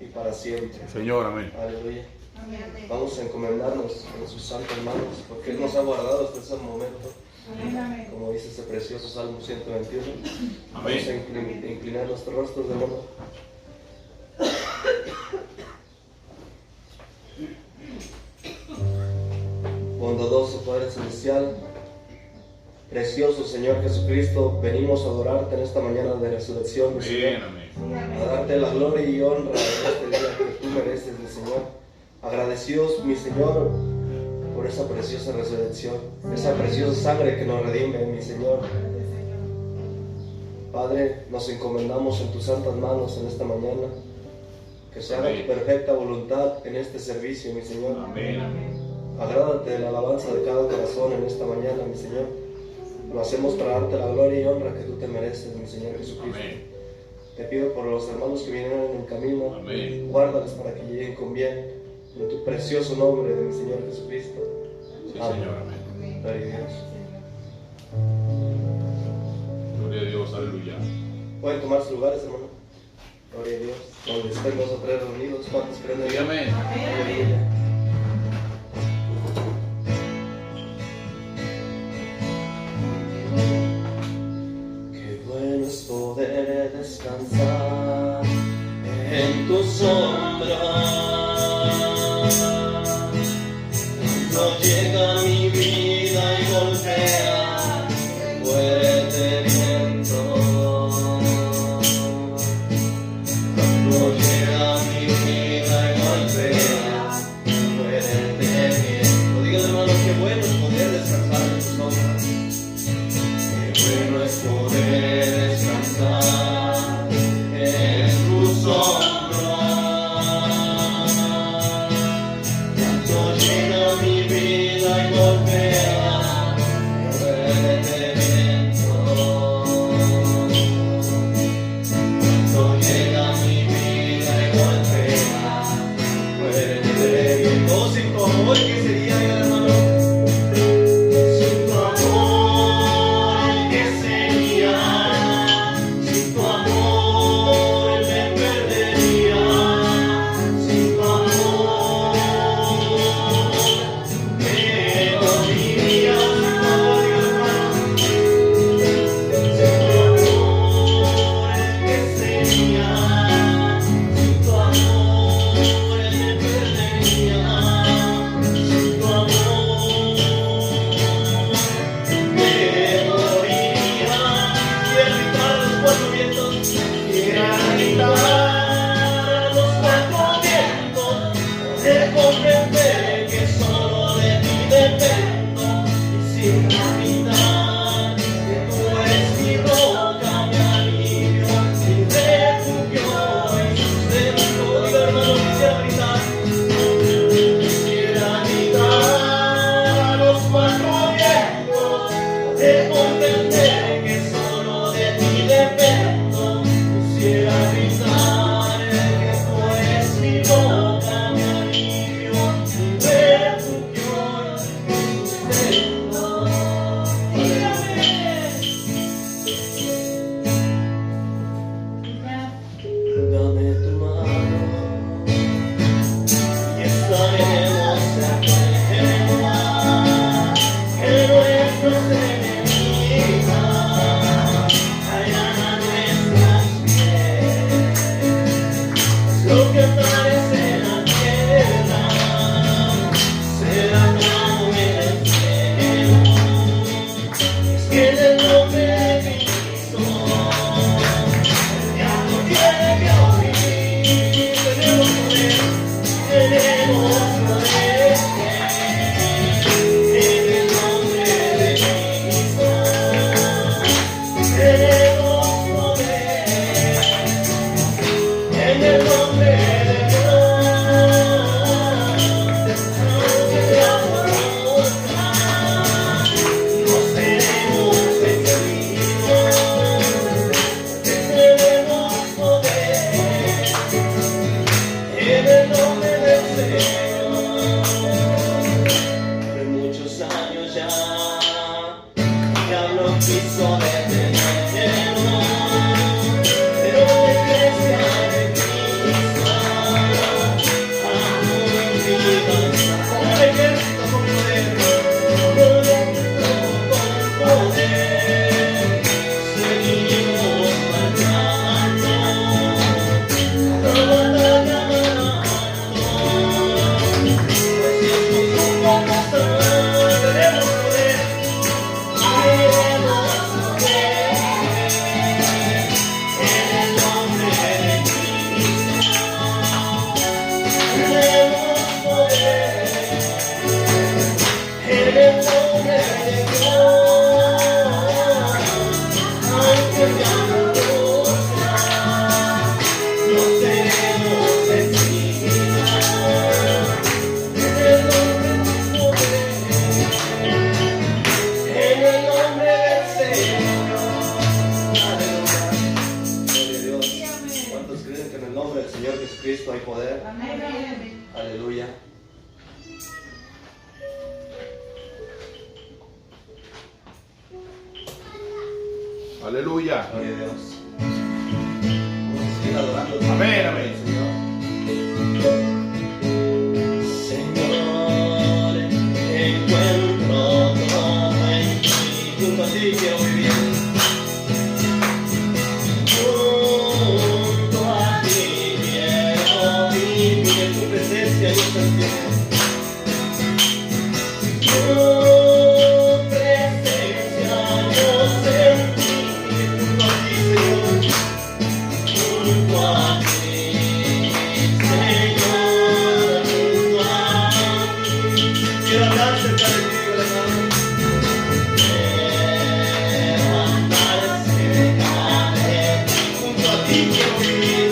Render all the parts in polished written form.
y para siempre. Señor, amén. Aleluya. Vamos a encomendarnos en sus santas manos, porque Él nos ha guardado hasta ese momento. Como dice ese precioso Salmo 121. Vamos a inclinar nuestros rostros de nuevo. Bondadoso Padre Celestial, precioso Señor Jesucristo, venimos a adorarte en esta mañana de resurrección, mi Señor. A darte la gloria y honra en este día que tú mereces, mi Señor. Agradecidos, mi Señor, por esa preciosa resurrección, esa preciosa sangre que nos redime, mi Señor. Padre, nos encomendamos en tus santas manos en esta mañana. Que se haga tu perfecta voluntad en este servicio, mi Señor. Amén. Agrádate de la alabanza de cada corazón en esta mañana, mi Señor. Lo hacemos para darte la gloria y honra que tú te mereces, mi Señor Jesucristo. Amén. Te pido por los hermanos que vinieron en el camino, Amén. guárdales para que lleguen con bien, en tu precioso nombre de mi Señor Jesucristo. Sí, Amén. Señor, amén. Gloria a Dios. Gloria a Dios, aleluya. Pueden tomar sus lugares, hermano. Gloria a Dios. Donde estén 2 o 3 reunidos, ¿cuántos creen en Dios? Amén. Aleluya. Qué bueno es poder descansar en tus sombras. Cuando llega mi vida y golpea fuerte viento. Cuando llega mi vida y golpea fuerte viento. Diga hermano, qué bueno es poder descansar en tus sombras. Qué bueno es poder descansar en tus sombras. Cuando llega mi vida y golpea fuerte viento. Cuando llega mi vida y golpea fuerte viento. Sin tu amor, ¿qué sería, hermano? Sin tu amor, ¿qué sería? Sin tu amor me perdería. Sin tu amor me moriría. Sin tu amor, ¿qué sería? Sin tu amor me perdería. Sin tu amor me moriría. Quiero gritar a los 4 vientos. Quiero gritar a los 4 vientos. De comprender que solo de ti dependo. Y sin gritar que tú eres mi roca, mi alivio, mi refugio y sustento. Diga hermano, quisiera gritar. Quisiera gritar a los 4 vientos, de comprender que solo de ti dependo. Quisiera gritar que tú eres mi roca, mi alivio, mi refugio y sustento. Dame tu mano y estaremos en el mar, que nuestros enemigos caigan a nuestros pies. Lo que parece en la tierra será como en el cielo. Es que en el nombre de Cristo el diablo tiene que oír. Tenemos poder, tenemos poder. En el nombre de Cristo tenemos poder. En el nombre de Dios. Jesucristo hay poder. Aleluya. Aleluya. Gloria a Dios. Vamos a seguir adorando. Amén, amén. Señor. Señor, encuentro todo en ti. Junto a ti quiero vivir. Junto a ti quiero vivir. En tu presencia yo sentiré. Tu presencia yo sentiré. Junto a ti, Señor. Junto a ti, Señor. Junto a ti. Quiero andar cerca de ti, hermano. Quiero andar cerca de ti. Junto a ti quiero vivir.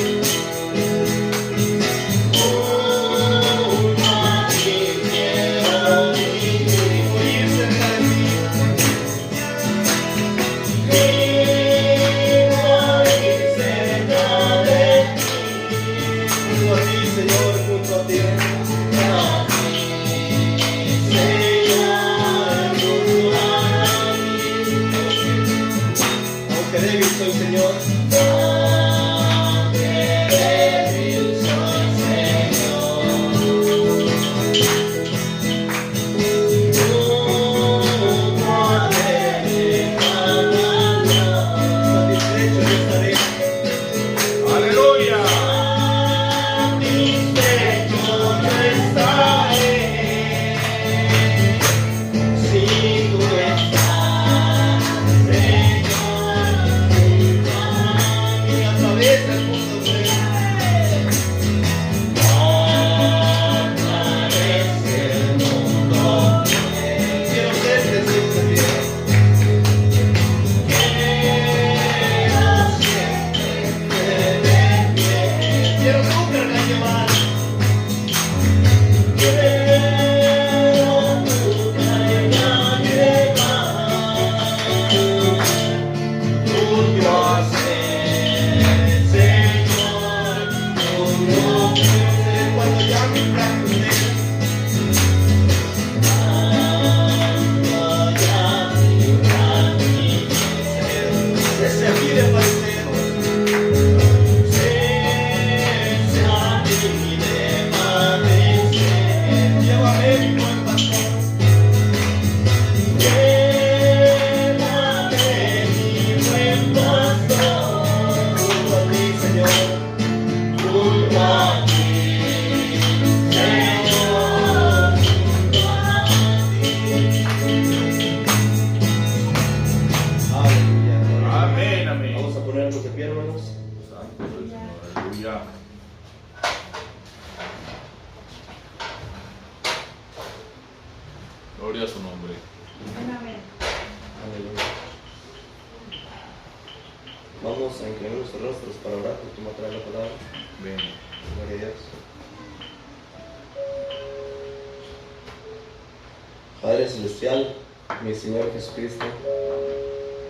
Junto a ti quiero vivir. Morir cerca de ti. Morir cerca de ti. Junto a ti, Señor, junto a ti. Señor, junto a ti. Aunque débil soy, Señor. Aunque débil soy, Señor. Junto a ti, satisfecho yo estaré. Aleluya. Satisfecho yo estaré. Si tú estás, Señor, junto a mí, atraviesa el mundo, Señor. Atraviesa el mundo. Quiero serte siempre fiel. Quiero siempre serte fiel. Quiero nunca llevar. Quiero nunca llevar. Tuyo hacer, Señor. Tuyo hacer cuando ya me fracturé. Cuando ya mi ser se mire parecer. Se mire parecer. Llévame, mi buen pastor. Llévame, mi buen pastor. Junto a ti, Señor. Junto a ti, Señor. Junto a ti. Aleluya. Amén, amén. Vamos a ponernos de pie, hermanos. Santo es el Señor. Aleluya. Gloria a su nombre. Aleluya. Vamos a inclinar nuestros rostros para orar porque me trae la palabra. Ven. Gloria a Dios. Padre Celestial, mi Señor Jesucristo,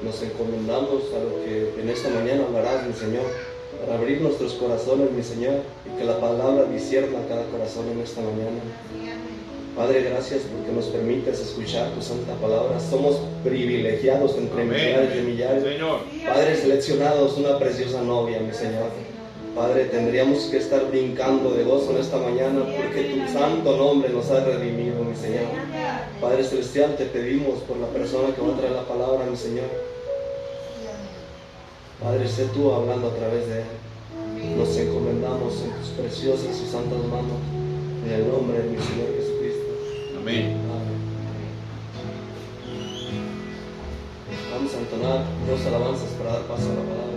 nos encomendamos a lo que en esta mañana hablarás, mi Señor, para abrir nuestros corazones, mi Señor, y que la palabra discierna cada corazón en esta mañana. Padre, gracias porque nos permites escuchar tu santa palabra. Somos privilegiados entre Amén. millares de millares. Señor. Padre, seleccionados una preciosa novia, mi Señor. Padre, tendríamos que estar brincando de gozo en esta mañana porque tu santo nombre nos ha redimido, mi Señor. Padre Celestial, te pedimos por la persona que va a traer la palabra, mi Señor. Padre, sé tú hablando a través de él. Nos encomendamos en tus preciosas y santas manos, en el nombre de mi Señor Jesucristo. Amén. Amén. Vamos a entonar dos alabanzas para dar paso a la palabra.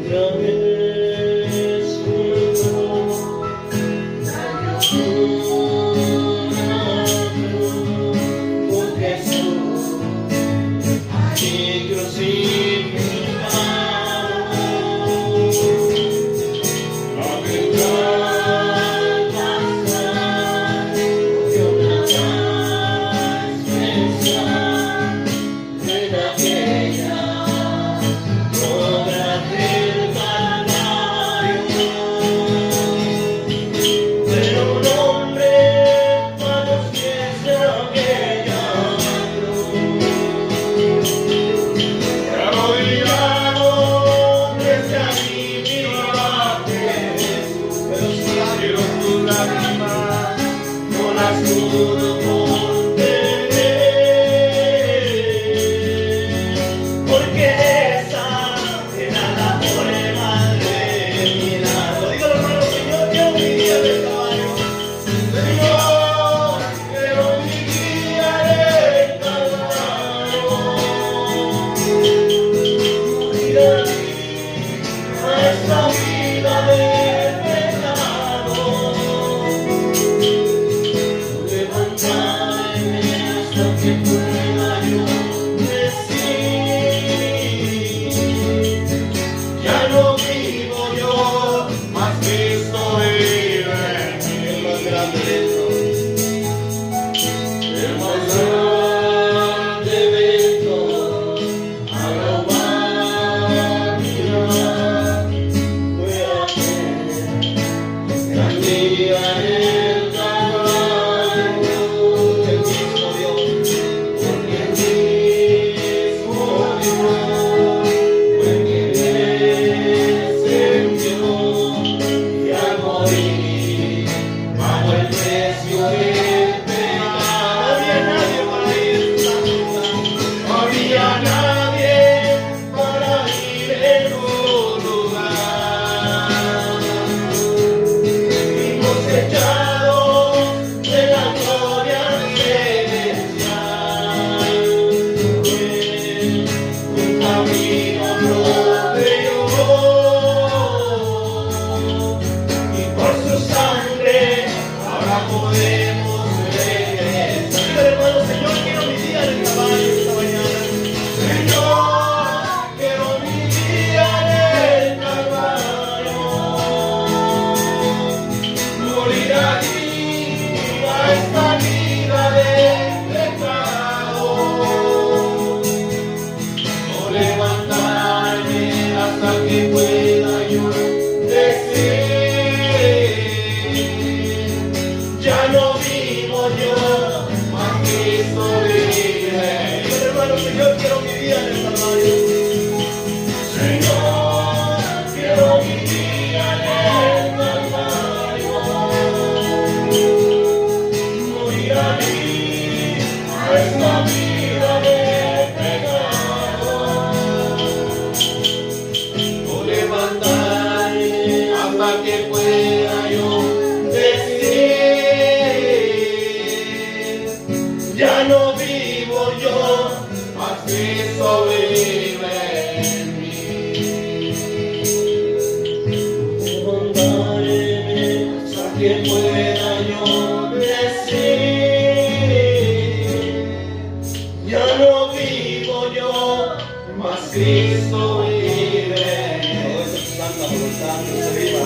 Otra vez con Jesús, aquí crucificado, a verdad pasar, porque una paz especial en aquella obra del esta vida de pecado. Levantarme hasta que pueda yo decir, ya no vivo yo, mas Cristo vive en mí. El más grande evento, el más grande evento a la humanidad fue aquel gran día en el Calvario. El mismo Dios, porque el mismo Dios fue quien descendió y al morir pagó el precio del pecado. No había nadie para ir en su lugar. Fuimos echados de la gloria celestial. Un camino propio y por su sangre ahora podemos regresar. Hermano, Señor, quiero mi día en el caballo esta mañana. Señor, quiero mi día en el Calvario. Morir allí a esta vida de pecado. O levantarme hasta que pueda yo decir, ya no vivo yo, mas Cristo vive. Hermano, Señor, quiero mi vida en el Calvario. Señor, quiero mi vida en el Calvario. Morir allí a esta vida de pecado. O levantarme hasta que pueda yo decir, ya no vivo yo, mas Cristo vive en mí. Levantarme hasta que pueda yo decir, ya no vivo yo, mas Cristo vive en mí. Santa voluntad, que se viva.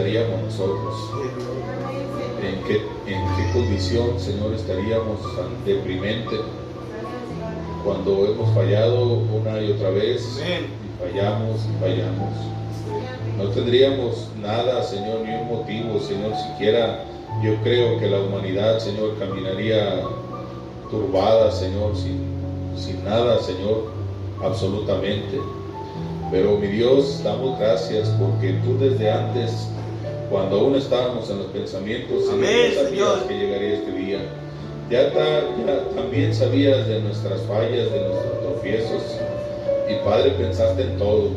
estaríamos nosotros? ¿En qué condición, Señor, estaríamos tan deprimente cuando hemos fallado una y otra vez? Y fallamos y fallamos. No tendríamos nada, Señor, ni un motivo, Señor, siquiera. Yo creo que la humanidad, Señor, caminaría turbada, Señor, sin nada, Señor, absolutamente. Pero mi Dios, damos gracias porque tú desde antes, cuando aún estábamos en los pensamientos, Señor, ya sabías que llegaría este día. Ya también sabías de nuestras fallas, de nuestros tropiezos. Y Padre, pensaste en todo.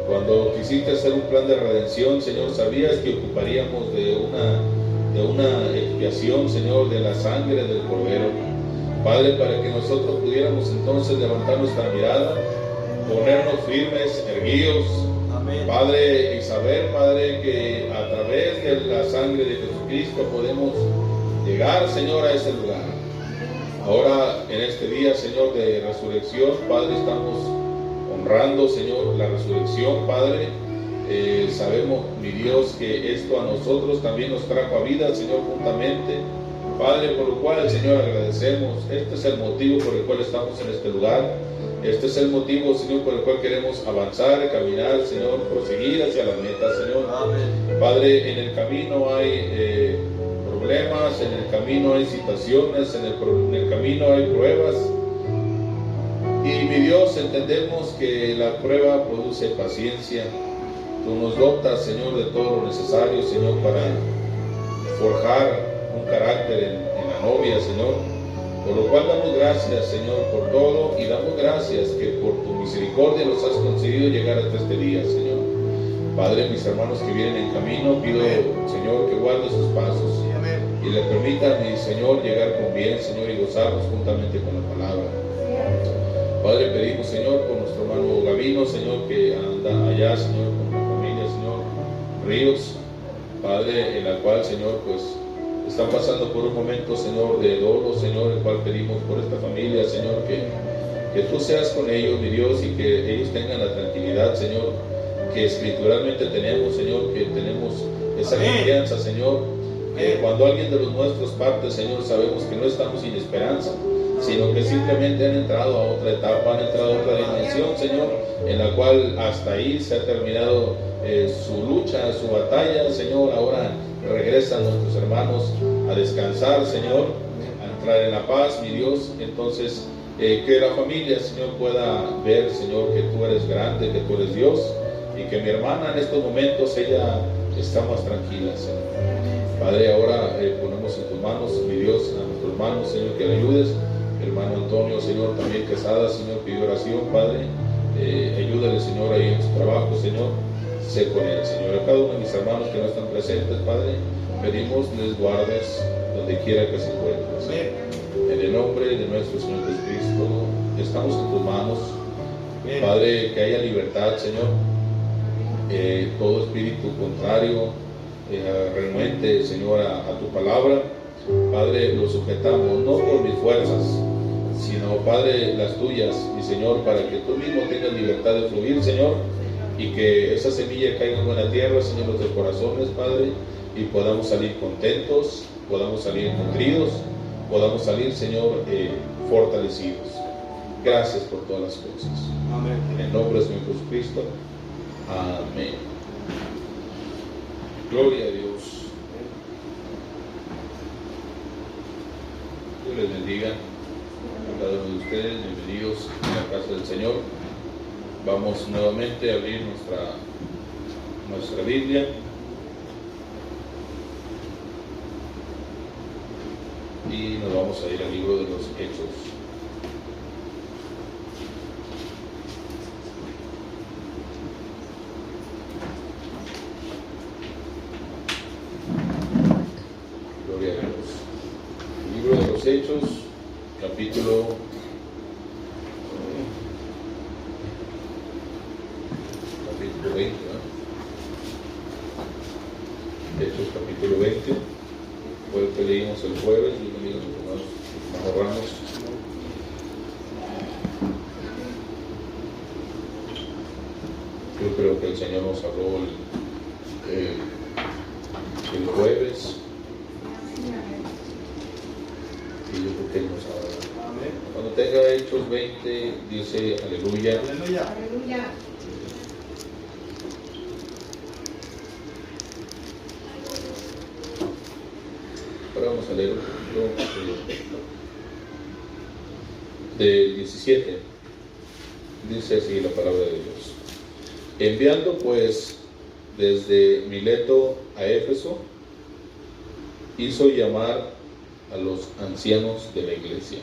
Cuando quisiste hacer un plan de redención, Señor, sabías que ocuparíamos de una expiación, Señor, de la sangre del Cordero. Padre, para que nosotros pudiéramos entonces levantar nuestra mirada, ponernos firmes, erguidos, Padre, y saber, Padre, que a través de la sangre de Jesucristo podemos llegar, Señor, a ese lugar. Ahora, en este día, Señor, de resurrección, Padre, estamos honrando, Señor, la resurrección, Padre. Sabemos, mi Dios, que esto a nosotros también nos trajo a vida, Señor, juntamente. Padre, por lo cual, Señor, agradecemos. Este es el motivo por el cual estamos en este lugar. Este es el motivo, Señor, por el cual queremos avanzar, caminar, Señor, proseguir hacia la meta, Señor. Amén. Padre, en el camino hay problemas, en el camino hay situaciones, en el camino hay pruebas. Y mi Dios, entendemos que la prueba produce paciencia. Tú nos dotas, Señor, de todo lo necesario, Señor, para forjar un carácter en la novia, Señor. Por lo cual damos gracias, Señor, por todo, y damos gracias que por tu misericordia nos has concedido llegar hasta este día, Señor. Padre, mis hermanos que vienen en camino, pido, Señor, que guarde sus pasos y le permita, mi Señor, llegar con bien, Señor, y gozarnos juntamente con la palabra. Padre, pedimos, Señor, por nuestro hermano Gavino, Señor, que anda allá, Señor, con la familia, Señor, Ríos, Padre, en la cual, Señor, pues están pasando por un momento, Señor, de dolo, Señor, el cual pedimos por esta familia, Señor, que tú seas con ellos, mi Dios, y que ellos tengan la tranquilidad, Señor, que escrituralmente tenemos, Señor, que tenemos esa confianza, Señor, que cuando alguien de los nuestros parte, Señor, sabemos que no estamos sin esperanza, sino que simplemente han entrado a otra etapa, han entrado a otra dimensión, Señor, en la cual hasta ahí se ha terminado su lucha, su batalla, Señor. Ahora regresan nuestros hermanos a descansar, Señor, a entrar en la paz, mi Dios. Entonces, que la familia, Señor, pueda ver, Señor, que tú eres grande, que tú eres Dios, y que mi hermana en estos momentos, ella está más tranquila, Señor. Padre, ahora ponemos en tus manos, mi Dios, a nuestros hermanos, Señor, que le ayudes. Hermano Antonio, Señor, también Quesada, Señor, pidió oración, Padre. Ayúdale, Señor, ahí en su trabajo, Señor. Sé con él, Señor. A cada uno de mis hermanos que no están presentes, Padre, pedimos les guardes donde quiera que se encuentren, Señor. En el nombre de nuestro Señor Jesucristo, estamos en tus manos. Padre, que haya libertad, Señor. Todo espíritu contrario, renuente, Señor, a tu palabra, Padre, lo sujetamos, no por mis fuerzas, sino, Padre, las tuyas, mi Señor, para que tú mismo tengas libertad de fluir, Señor, y que esa semilla caiga en buena tierra, Señor, en nuestros corazones, Padre, y podamos salir contentos, podamos salir nutridos, podamos salir, Señor, fortalecidos. Gracias por todas las cosas. Amén. En el nombre de Señor Jesucristo. Amén. Gloria a Dios. Dios les bendiga a cada uno de ustedes. Bienvenidos a la casa del Señor. Vamos nuevamente a abrir nuestra Biblia. Y nos vamos a ir al libro de los Hechos. Gloria a Dios. El libro de los Hechos, capítulo 20, ¿no? Hechos capítulo 20, fue el que leímos el jueves. Bienvenidos hermanos Ramos. Yo creo que el Señor nos habló 20 dice, aleluya. Aleluya. Aleluya. Ahora vamos a leer un poquito del 17. Dice así la palabra de Dios. Enviando pues desde Mileto a Éfeso, hizo llamar a los ancianos de la iglesia.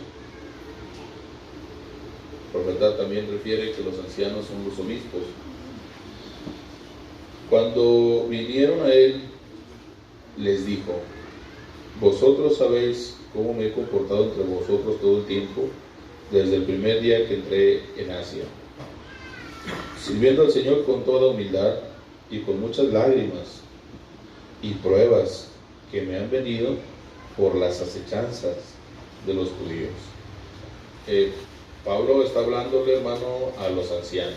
Por verdad también refiere que los ancianos son los obispos. Cuando vinieron a él, les dijo: vosotros sabéis cómo me he comportado entre vosotros todo el tiempo, desde el primer día que entré en Asia, sirviendo al Señor con toda humildad y con muchas lágrimas y pruebas que me han venido por las acechanzas de los judíos. Pablo está hablándole, hermano, a los ancianos.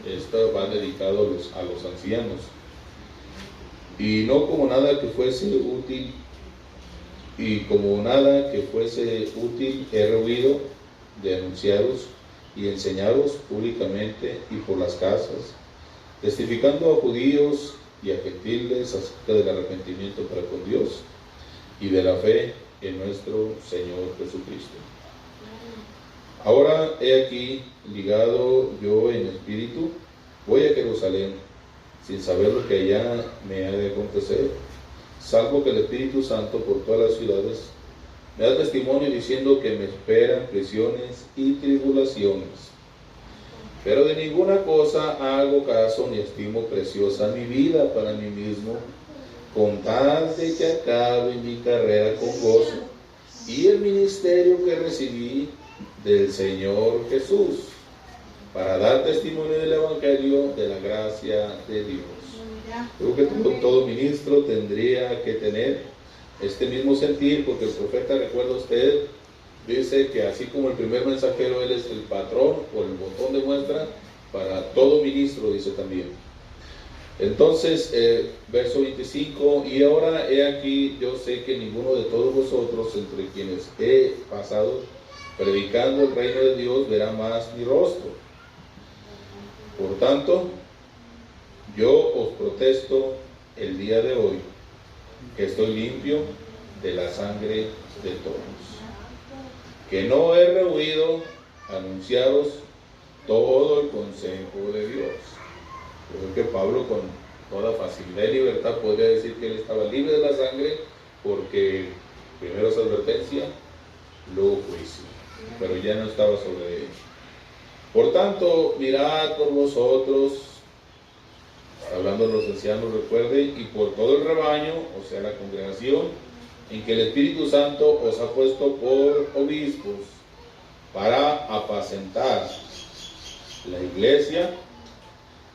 Esto va dedicado a los ancianos. Y no como nada que fuese útil, y como nada que fuese útil, he rehuido de anunciaros y enseñaros públicamente y por las casas, testificando a judíos y a gentiles acerca del arrepentimiento para con Dios y de la fe en nuestro Señor Jesucristo. Ahora he aquí, ligado yo en espíritu, voy a Jerusalén, sin saber lo que allá me ha de acontecer, salvo que el Espíritu Santo por todas las ciudades me da testimonio diciendo que me esperan prisiones y tribulaciones. Pero de ninguna cosa hago caso ni estimo preciosa mi vida para mí mismo, con tal de que acabe mi carrera con gozo y el ministerio que recibí del Señor Jesús, para dar testimonio del Evangelio de la gracia de Dios. Creo que todo ministro tendría que tener este mismo sentir, porque el profeta, recuerda usted, dice que así como el primer mensajero, él es el patrón o el botón de muestra para todo ministro, dice también. Entonces, verso 25, y ahora he aquí, yo sé que ninguno de todos vosotros, entre quienes he pasado predicando el reino de Dios, verá más mi rostro. Por tanto, yo os protesto el día de hoy que estoy limpio de la sangre de todos, que no he rehuido anunciaros todo el consejo de Dios. Creo que Pablo con toda facilidad y libertad podría decir que él estaba libre de la sangre, porque primero es advertencia, luego juicio, pero ya no estaba sobre él. Por tanto, mirad por vosotros, hablando de los ancianos, recuerden, y por todo el rebaño, o sea la congregación, en que el Espíritu Santo os ha puesto por obispos para apacentar la iglesia,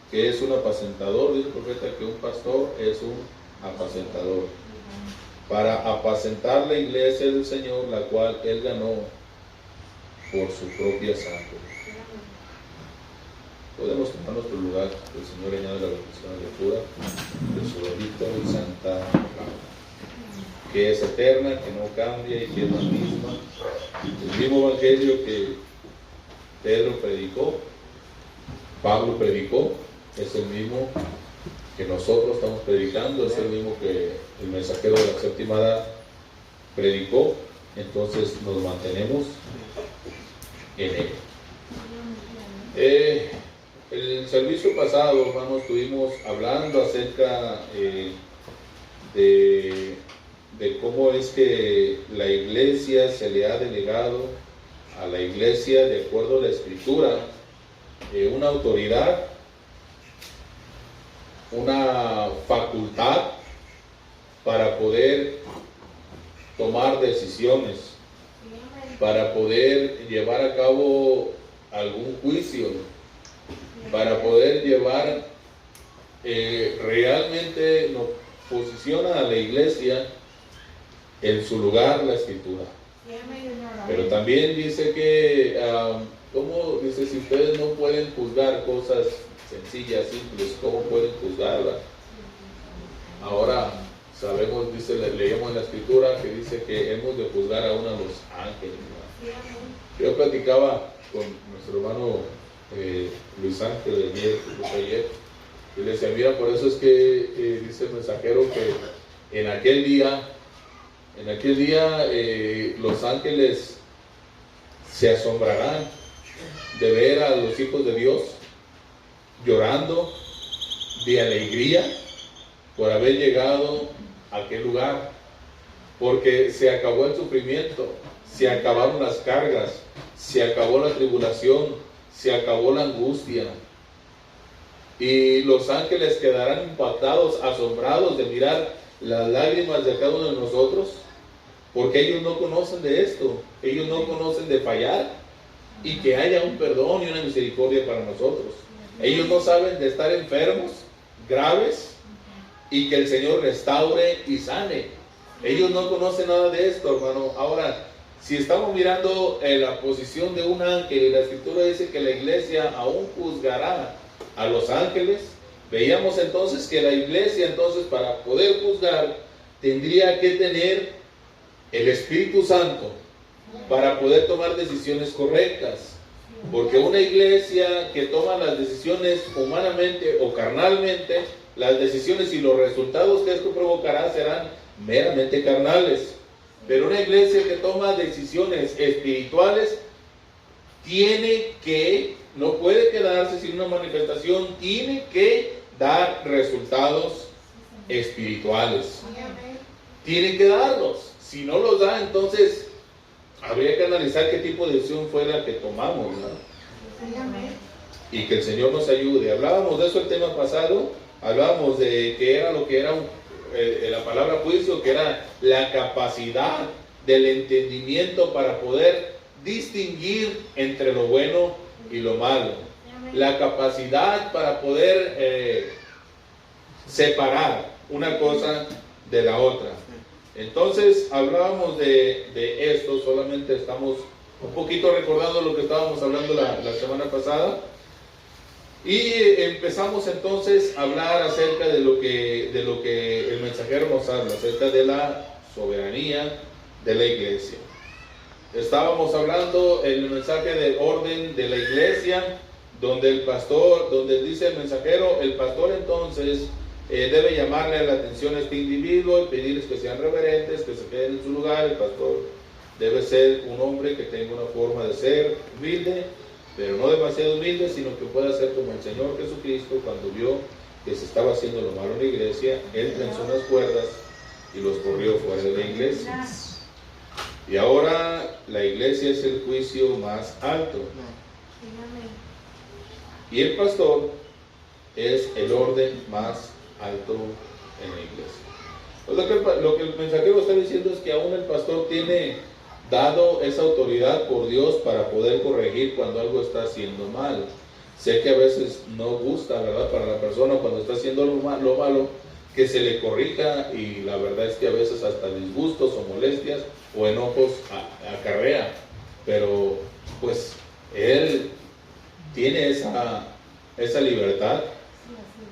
que es un apacentador. Dice el profeta que un pastor es un apacentador, para apacentar la iglesia del Señor, la cual él ganó por su propia sangre. Podemos tomar nuestro lugar. El Señor añade la bendición a la lectura de su bendita y santa palabra, que es eterna, que no cambia y que es la misma. El mismo evangelio que Pedro predicó, Pablo predicó, es el mismo que nosotros estamos predicando, es el mismo que el mensajero de la séptima edad predicó. Entonces nos mantenemos en él. El servicio pasado, hermanos, estuvimos hablando acerca de cómo es que la iglesia se le ha delegado a la iglesia, de acuerdo a la Escritura, una autoridad, una facultad para poder tomar decisiones, para poder llevar a cabo algún juicio, para poder llevar, realmente nos posiciona a la iglesia en su lugar la Escritura. Pero también dice que, ¿cómo? Dice, si ustedes no pueden juzgar cosas sencillas, simples, ¿cómo pueden juzgarlas? Ahora sabemos, dice, leemos en la Escritura que dice que hemos de juzgar aún a los ángeles, ¿no? Yo platicaba con nuestro hermano Luis Ángel ayer, y le decía, mira, por eso es que dice el mensajero que en aquel día los ángeles se asombrarán de ver a los hijos de Dios llorando de alegría por haber llegado a aquel lugar, porque se acabó el sufrimiento, se acabaron las cargas, se acabó la tribulación, se acabó la angustia, y los ángeles quedarán impactados, asombrados de mirar las lágrimas de cada uno de nosotros, porque ellos no conocen de esto, ellos no conocen de fallar y que haya un perdón y una misericordia para nosotros. Ellos no saben de estar enfermos, graves, y que el Señor restaure y sane. Ellos no conocen nada de esto, hermano. Ahora, si estamos mirando la posición de un ángel, y la Escritura dice que la iglesia aún juzgará a los ángeles, veíamos entonces que la iglesia, entonces, para poder juzgar, tendría que tener el Espíritu Santo para poder tomar decisiones correctas, porque una iglesia que toma las decisiones humanamente o carnalmente, las decisiones y los resultados que esto provocará serán meramente carnales. Pero una iglesia que toma decisiones espirituales no puede quedarse sin una manifestación, tiene que dar resultados espirituales, tiene que darlos. Si no los da, entonces habría que analizar qué tipo de decisión fue la que tomamos, ¿no? Y que el Señor nos ayude. Hablábamos de eso el tema pasado, hablábamos de que era lo que era la palabra juicio, que era la capacidad del entendimiento para poder distinguir entre lo bueno y lo malo, la capacidad para poder separar una cosa de la otra. Entonces hablábamos de esto, solamente estamos un poquito recordando lo que estábamos hablando la semana pasada, y empezamos entonces a hablar acerca de lo que el mensajero nos habla, acerca de la soberanía de la iglesia. Estábamos hablando en el mensaje de orden de la iglesia, donde dice el mensajero, el pastor entonces debe llamarle la atención a este individuo y pedirles que sean reverentes, que se queden en su lugar. El pastor debe ser un hombre que tenga una forma de ser humilde, pero no demasiado humilde, sino que pueda ser como el Señor Jesucristo. Cuando vio que se estaba haciendo lo malo en la iglesia, Él trenzó unas cuerdas y los corrió fuera de la iglesia. Y ahora la iglesia es el juicio más alto, y el pastor es el orden más alto en la iglesia. Pues lo que el mensajero está diciendo es que aún el pastor tiene dado esa autoridad por Dios para poder corregir cuando algo está haciendo mal. Sé que a veces no gusta, ¿verdad?, para la persona cuando está haciendo lo malo, que se le corrija, y la verdad es que a veces hasta disgustos o molestias o enojos acarrea, pero pues él tiene esa libertad,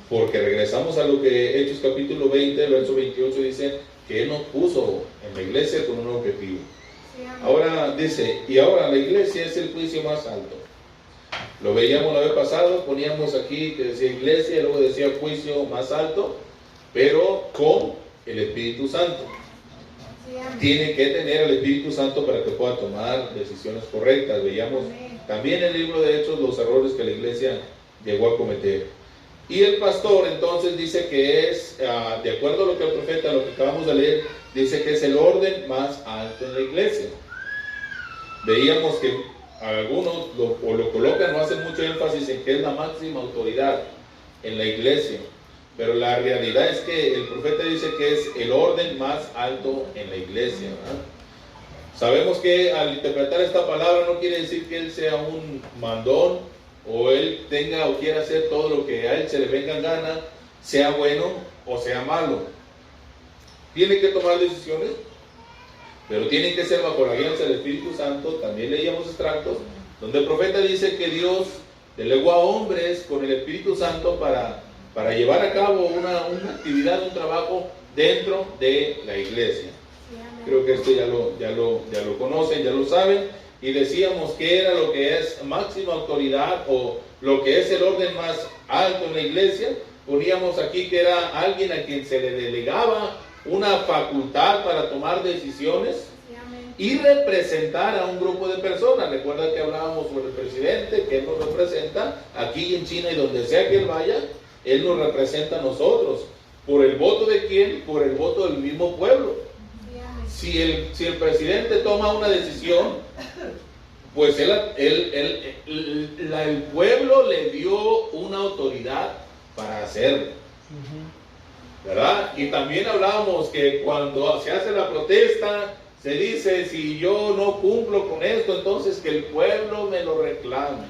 porque regresamos a lo que Hechos capítulo 20, verso 28 dice que Él nos puso en la iglesia con un objetivo. Ahora dice, y ahora la iglesia es el juicio más alto. Lo veíamos la vez pasada, poníamos aquí que decía iglesia y luego decía juicio más alto, pero con el Espíritu Santo. Tiene que tener el Espíritu Santo para que pueda tomar decisiones correctas. Veíamos también en el libro de Hechos los errores que la iglesia llegó a cometer. Y el pastor entonces dice que es, de acuerdo a lo que el profeta, lo que acabamos de leer, dice que es el orden más alto en la iglesia. Veíamos que algunos lo colocan o hacen mucho énfasis en que es la máxima autoridad en la iglesia, pero la realidad es que el profeta dice que es el orden más alto en la iglesia, ¿verdad? Sabemos que al interpretar esta palabra no quiere decir que Él sea un mandón, o Él tenga o quiera hacer todo lo que a Él se le venga en gana, sea bueno o sea malo. Tiene que tomar decisiones, pero tienen que ser bajo la guianza del Espíritu Santo. También leíamos extractos donde el profeta dice que Dios delegó a hombres con el Espíritu Santo para llevar a cabo una actividad, un trabajo dentro de la iglesia. Creo que esto ya lo conocen, ya lo saben. y decíamos que era lo que es máxima autoridad o lo que es el orden más alto en la iglesia, poníamos aquí que era alguien a quien se le delegaba una facultad para tomar decisiones y representar a un grupo de personas. Recuerda que hablábamos sobre el presidente, que él nos representa aquí en China y donde sea que él vaya, él nos representa a nosotros. ¿Por el voto de quién? Por el voto del mismo pueblo. Si el presidente toma una decisión, pues el pueblo le dio una autoridad para hacerlo, ¿verdad? Y también hablábamos que cuando se hace la protesta, se dice, si yo no cumplo con esto, entonces que el pueblo me lo reclame,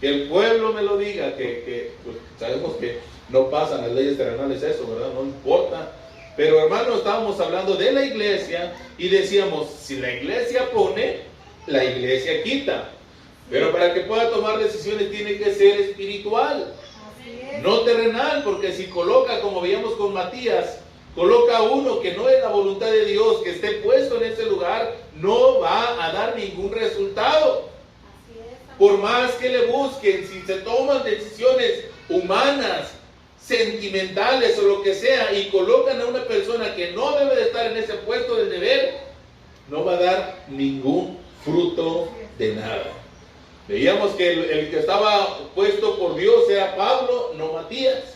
que el pueblo me lo diga, que pues sabemos que no pasan las leyes terrenales eso, ¿verdad? No importa. Pero hermano, estábamos hablando de la iglesia y decíamos, si la iglesia pone, la iglesia quita. Pero para que pueda tomar decisiones tiene que ser espiritual, no terrenal, porque si coloca, como veíamos con Matías, coloca a uno que no es la voluntad de Dios, que esté puesto en ese lugar, no va a dar ningún resultado. Por más que le busquen, si se toman decisiones humanas, sentimentales o lo que sea, y colocan a una persona que no debe de estar en ese puesto del deber, no va a dar ningún fruto de nada. Veíamos que el que estaba puesto por Dios era Pablo, no Matías.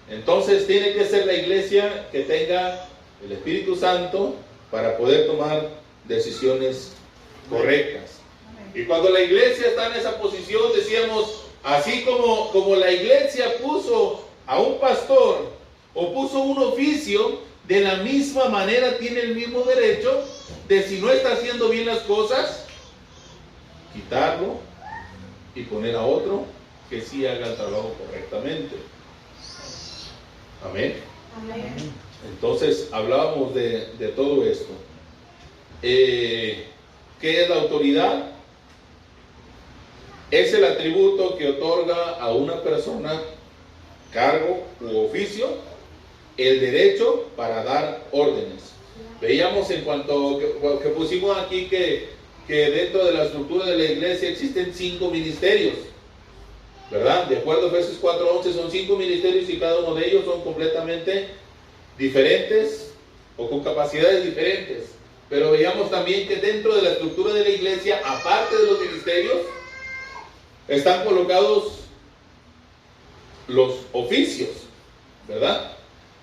Entonces tiene que ser la iglesia que tenga el Espíritu Santo para poder tomar decisiones correctas. Y cuando la iglesia está en esa posición, decíamos, así como la iglesia puso a un pastor o puso un oficio, de la misma manera tiene el mismo derecho de, si no está haciendo bien las cosas, quitarlo y poner a otro que sí haga el trabajo correctamente. Amén. Entonces hablábamos de todo esto. ¿Qué es la autoridad? Es el atributo que otorga a una persona, cargo u oficio, el derecho para dar órdenes. Veíamos en cuanto que pusimos aquí que dentro de la estructura de la iglesia existen 5 ministerios, ¿verdad? De acuerdo a Efesios 4:11, son 5 ministerios y cada uno de ellos son completamente diferentes o con capacidades diferentes. Pero veíamos también que dentro de la estructura de la iglesia, aparte de los ministerios, están colocados los oficios, ¿verdad?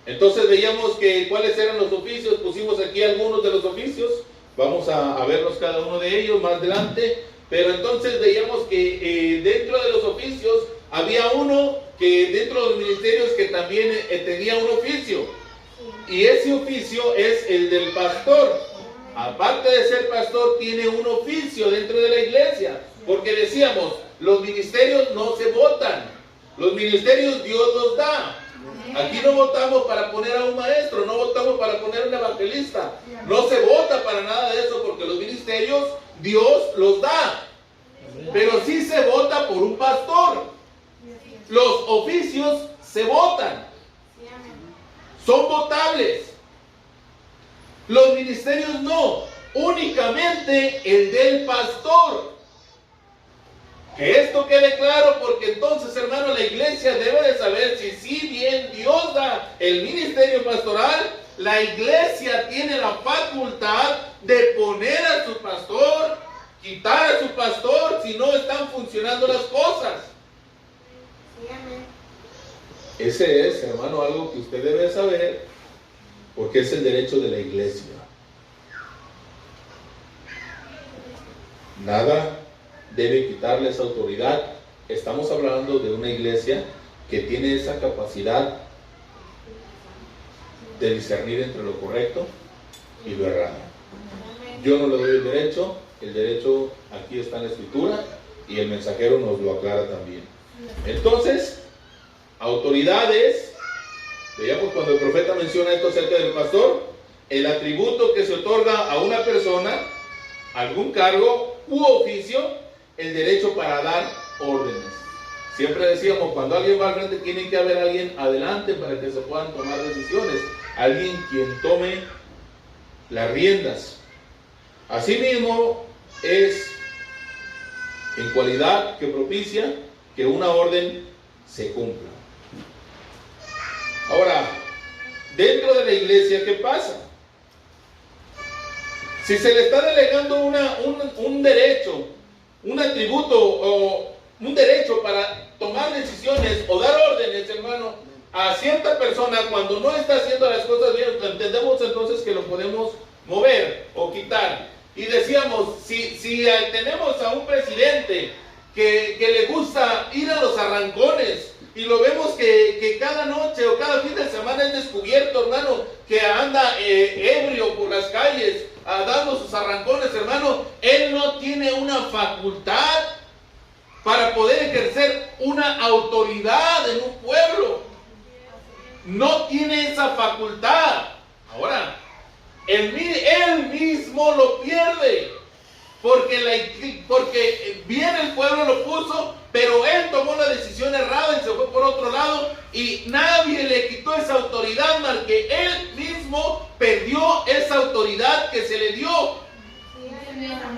Entonces veíamos que cuáles eran los oficios, pusimos aquí algunos de los oficios, vamos a verlos cada uno de ellos más adelante, pero entonces veíamos que dentro de los oficios había uno que dentro de los ministerios que también tenía un oficio, y ese oficio es el del pastor. Aparte de ser pastor, tiene un oficio dentro de la iglesia, porque decíamos, los ministerios no se votan, los ministerios Dios los da. Aquí no votamos para poner a un maestro, no votamos para poner a un evangelista, no se vota para nada de eso, porque los ministerios Dios los da, pero sí se vota por un pastor. Los oficios se votan, son votables. Los ministerios no, únicamente el del pastor. Que esto quede claro, porque entonces, hermano, la iglesia debe de saber si bien Dios da el ministerio pastoral, la iglesia tiene la facultad de poner a su pastor, quitar a su pastor si no están funcionando las cosas. Ese es, hermano, algo que usted debe saber, porque es el derecho de la iglesia. Nada debe quitarle esa autoridad. Estamos hablando de una iglesia que tiene esa capacidad de discernir entre lo correcto y lo errado. Yo no le doy el derecho aquí está en la escritura y el mensajero nos lo aclara también. Entonces, autoridades, veíamos cuando el profeta menciona esto acerca del pastor, el atributo que se otorga a una persona, algún cargo u oficio, el derecho para dar órdenes. Siempre decíamos, cuando alguien va al frente, tiene que haber alguien adelante para que se puedan tomar decisiones, alguien quien tome las riendas. Asimismo, es en cualidad que propicia que una orden se cumpla. Ahora, dentro de la iglesia, ¿qué pasa? Si se le está delegando un derecho, un atributo o un derecho para tomar decisiones o dar órdenes, hermano, a cierta persona cuando no está haciendo las cosas bien, entendemos entonces que lo podemos mover o quitar. Y decíamos, si tenemos a un presidente que le gusta ir a los arrancones y lo vemos que cada noche o cada fin de semana es descubierto, hermano, que anda ebrio por las calles, dando sus arrancones, hermano, él no tiene una facultad para poder ejercer una autoridad en un pueblo. No tiene esa facultad. Ahora, él mismo lo pierde, porque bien el pueblo lo puso, pero él tomó la decisión errada y se fue por otro lado, y nadie le quitó esa autoridad, más que él mismo perdió esa autoridad que se le dio,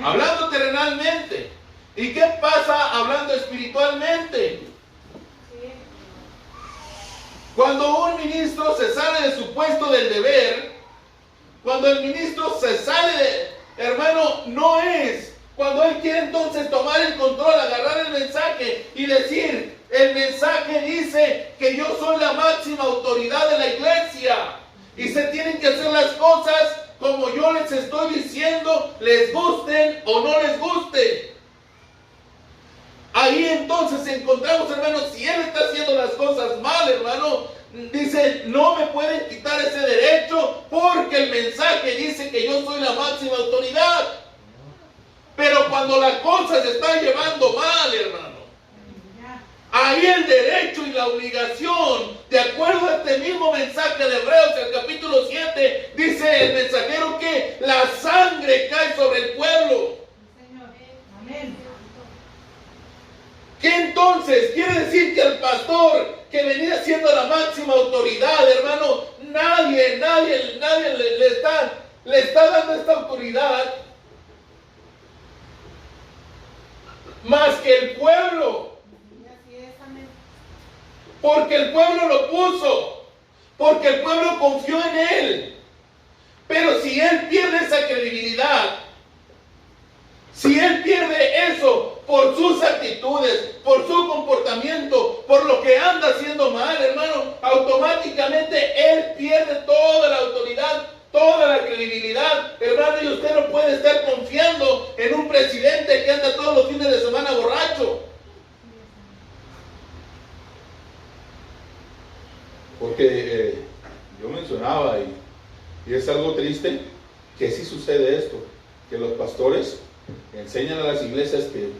hablando terrenalmente. ¿Y qué pasa hablando espiritualmente? Cuando un ministro se sale de su puesto del deber, cuando el ministro se sale hermano, no es cuando él quiere entonces tomar el control, agarrar el mensaje y decir, el mensaje dice que yo soy la máxima autoridad de la iglesia y se tienen que hacer las cosas como yo les estoy diciendo, les gusten o no les gusten. Ahí entonces encontramos, hermano, si él está haciendo las cosas mal, hermano, dice, no me pueden quitar ese derecho porque el mensaje dice que yo soy la máxima autoridad. Pero cuando la cosa se está llevando mal, hermano, ahí el derecho y la obligación, de acuerdo a este mismo mensaje de Hebreos, el capítulo 7, dice el mensajero que la sangre cae sobre el pueblo. Amén. ¿Qué entonces? Quiere decir que el pastor que venía siendo la máxima autoridad, hermano, nadie le está dando esta autoridad más que el pueblo. Porque el pueblo lo puso, porque el pueblo confió en él. Pero si él pierde esa credibilidad, si él pierde eso por sus actitudes, por su comportamiento, por lo que anda haciendo mal, hermano, automáticamente él pierde toda la autoridad, toda la credibilidad, hermano, y usted no puede estar confiando en un presidente que anda todos los fines de semana borracho. Porque yo mencionaba, y es algo triste, que sí sucede esto, que los pastores enseñan a las iglesias que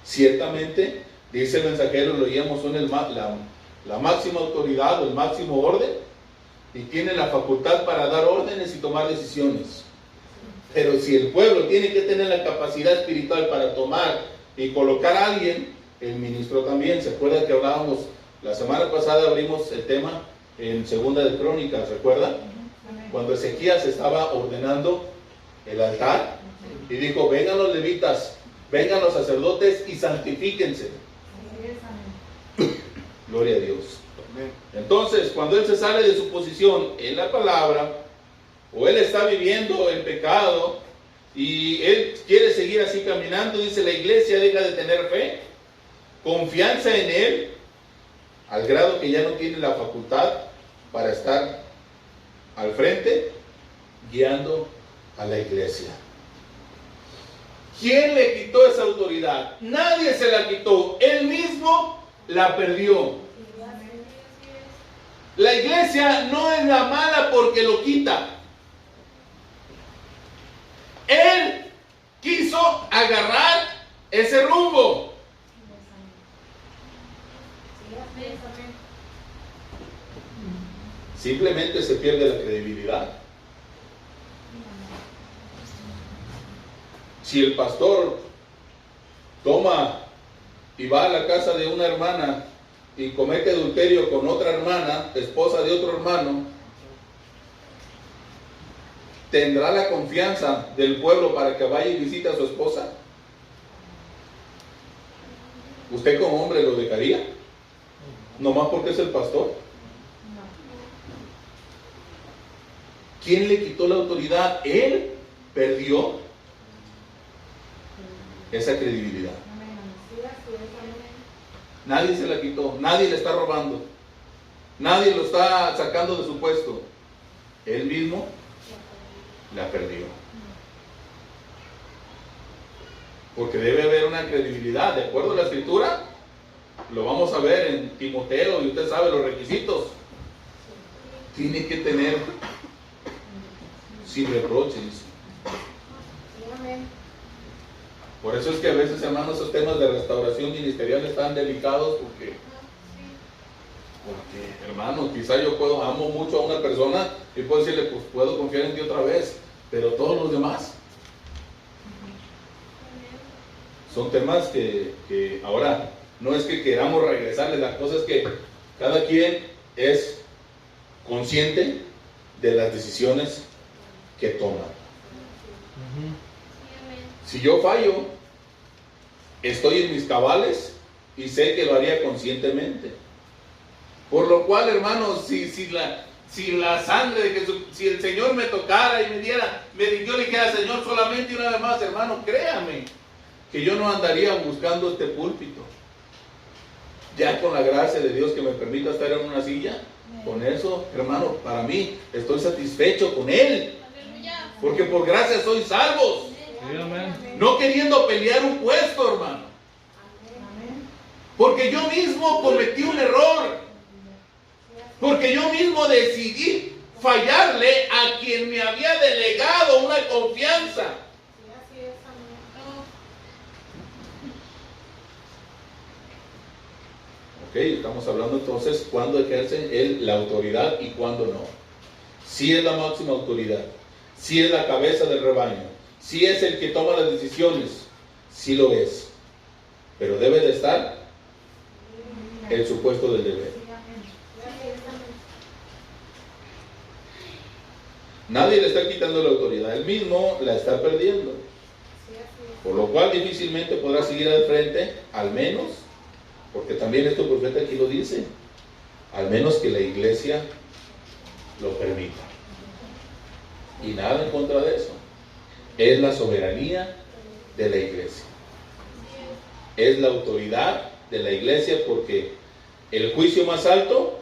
ciertamente, dice el mensajero, lo oíamos, son la máxima autoridad o el máximo orden, y tienen la facultad para dar órdenes y tomar decisiones. Pero si el pueblo tiene que tener la capacidad espiritual para tomar y colocar a alguien, el ministro también. ¿Se acuerdan que hablábamos la semana pasada? Abrimos el tema en Segunda de Crónicas, ¿recuerdan? Cuando Ezequías estaba ordenando el altar y dijo, vengan los levitas, vengan los sacerdotes y santifíquense. Gloria a Dios. Entonces, cuando él se sale de su posición en la palabra, o él está viviendo el pecado y él quiere seguir así caminando, dice, la iglesia deja de tener fe, confianza en él, al grado que ya no tiene la facultad para estar al frente guiando a la iglesia. ¿Quién le quitó esa autoridad? Nadie se la quitó, él mismo la perdió. La iglesia no es la mala porque lo quita. Él quiso agarrar ese rumbo. Simplemente se pierde la credibilidad. Si el pastor toma y va a la casa de una hermana y comete adulterio con otra hermana, esposa de otro hermano, ¿tendrá la confianza del pueblo para que vaya y visite a su esposa? ¿Usted como hombre lo dejaría? ¿Nomás porque es el pastor? ¿Quién le quitó la autoridad? Él perdió esa credibilidad. Nadie se la quitó, nadie le está robando, nadie lo está sacando de su puesto. Él mismo la perdió. Porque debe haber una credibilidad, de acuerdo a la escritura. Lo vamos a ver en Timoteo y usted sabe los requisitos. Tiene que tener sin reproche, dice. Por eso es que a veces, hermanos, esos temas de restauración ministerial están delicados porque, hermano, quizá yo amo mucho a una persona y puedo decirle, pues puedo confiar en ti otra vez, pero todos los demás son temas que ahora no es que queramos regresarles, la cosa es que cada quien es consciente de las decisiones que toma. Si yo fallo, estoy en mis cabales y sé que lo haría conscientemente. Por lo cual, hermanos, si la sangre de Jesús, si el Señor me tocara y yo le dijera, Señor, solamente una vez más, hermano, créame que yo no andaría buscando este púlpito. Ya con la gracia de Dios que me permita estar en una silla, con eso, hermano, para mí estoy satisfecho con Él. Porque por gracia soy salvos. No queriendo pelear un puesto, hermano. Porque yo mismo cometí un error. Porque yo mismo decidí fallarle a quien me había delegado una confianza. Ok, estamos hablando entonces cuándo ejerce él la autoridad y cuándo no. Si es la máxima autoridad, si es la cabeza del rebaño, si es el que toma las decisiones, si lo es. Pero debe de estar en su puesto del deber. Nadie le está quitando la autoridad, él mismo la está perdiendo. Por lo cual difícilmente podrá seguir al frente, al menos, porque también este profeta aquí lo dice, al menos que la iglesia lo permita. Y nada en contra de eso. Es la soberanía de la iglesia. Es la autoridad de la iglesia porque el juicio más alto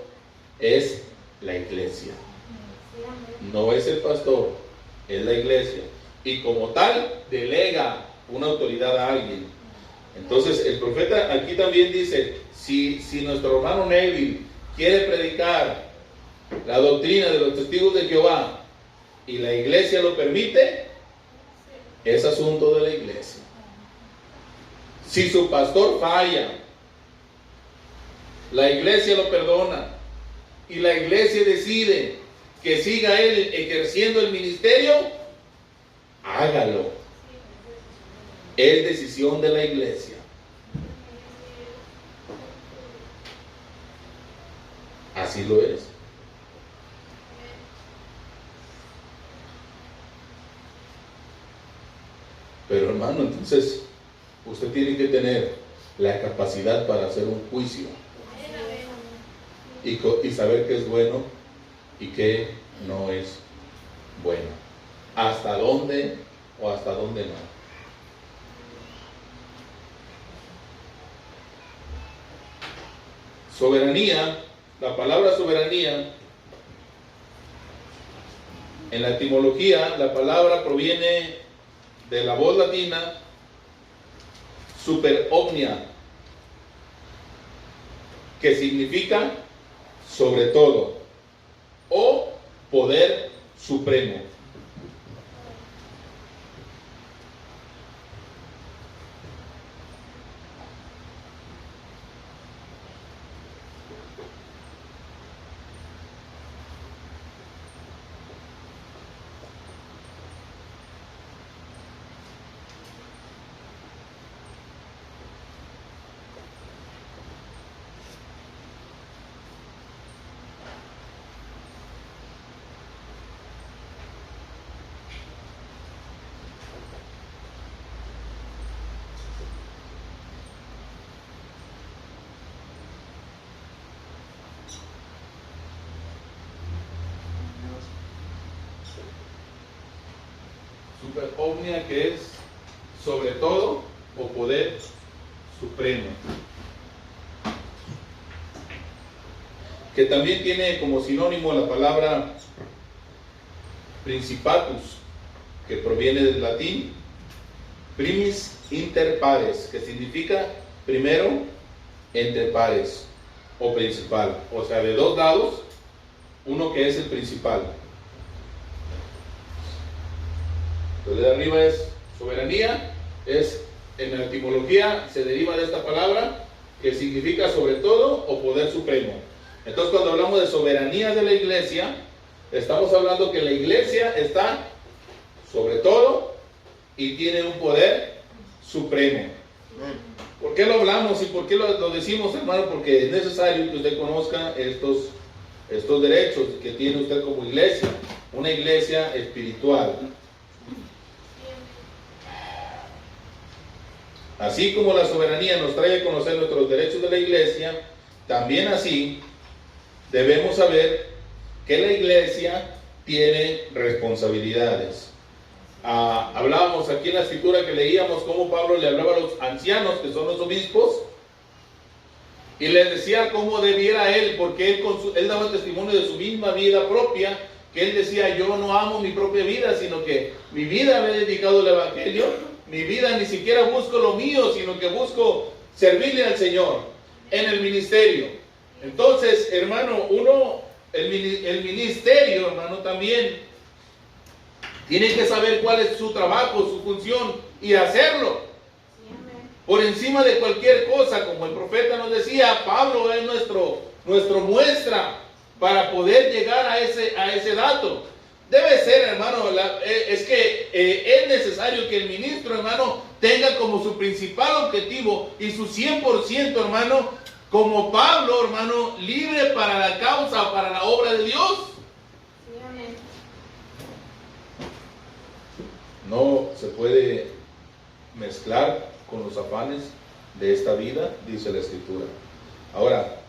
es la iglesia. No es el pastor, es la iglesia. Y como tal, delega una autoridad a alguien. Entonces, el profeta aquí también dice, si nuestro hermano Neville quiere predicar la doctrina de los testigos de Jehová y la iglesia lo permite, es asunto de la iglesia. Si su pastor falla, la iglesia lo perdona y la iglesia decide que siga él ejerciendo el ministerio, hágalo. Es decisión de la iglesia. Así lo es. Pero hermano, entonces usted tiene que tener la capacidad para hacer un juicio y saber qué es bueno y qué no es bueno. Hasta dónde o hasta dónde no. Soberanía, la palabra soberanía, en la etimología, la palabra proviene de la voz latina super omnia, que significa sobre todo o poder supremo. Super omnia, que es sobre todo o poder supremo. Que también tiene como sinónimo la palabra principatus, que proviene del latín primis inter pares, que significa primero entre pares o principal, o sea, de dos lados, uno que es el principal. Entonces de arriba es soberanía, en la etimología se deriva de esta palabra que significa sobre todo o poder supremo. Entonces cuando hablamos de soberanía de la iglesia, estamos hablando que la iglesia está sobre todo y tiene un poder supremo. ¿Por qué lo hablamos y por qué lo decimos, hermano? Porque es necesario que usted conozca estos derechos que tiene usted como iglesia, una iglesia espiritual. Así como la soberanía nos trae a conocer nuestros derechos de la iglesia, también así debemos saber que la iglesia tiene responsabilidades. Hablábamos aquí en la escritura que leíamos cómo Pablo le hablaba a los ancianos, que son los obispos, y les decía cómo debiera él, porque él daba testimonio de su misma vida propia, que él decía: yo no amo mi propia vida, sino que mi vida me he dedicado al evangelio, mi vida ni siquiera busco lo mío, sino que busco servirle al Señor en el ministerio. Entonces, hermano, el ministerio, hermano, también tiene que saber cuál es su trabajo, su función, y hacerlo por encima de cualquier cosa. Como el profeta nos decía, Pablo es nuestro muestra para poder llegar a ese dato. Debe ser, hermano, es que es necesario que el ministro, hermano, tenga como su principal objetivo y su 100%, hermano, como Pablo, hermano, libre para la causa, para la obra de Dios. No se puede mezclar con los afanes de esta vida, dice la Escritura. Ahora,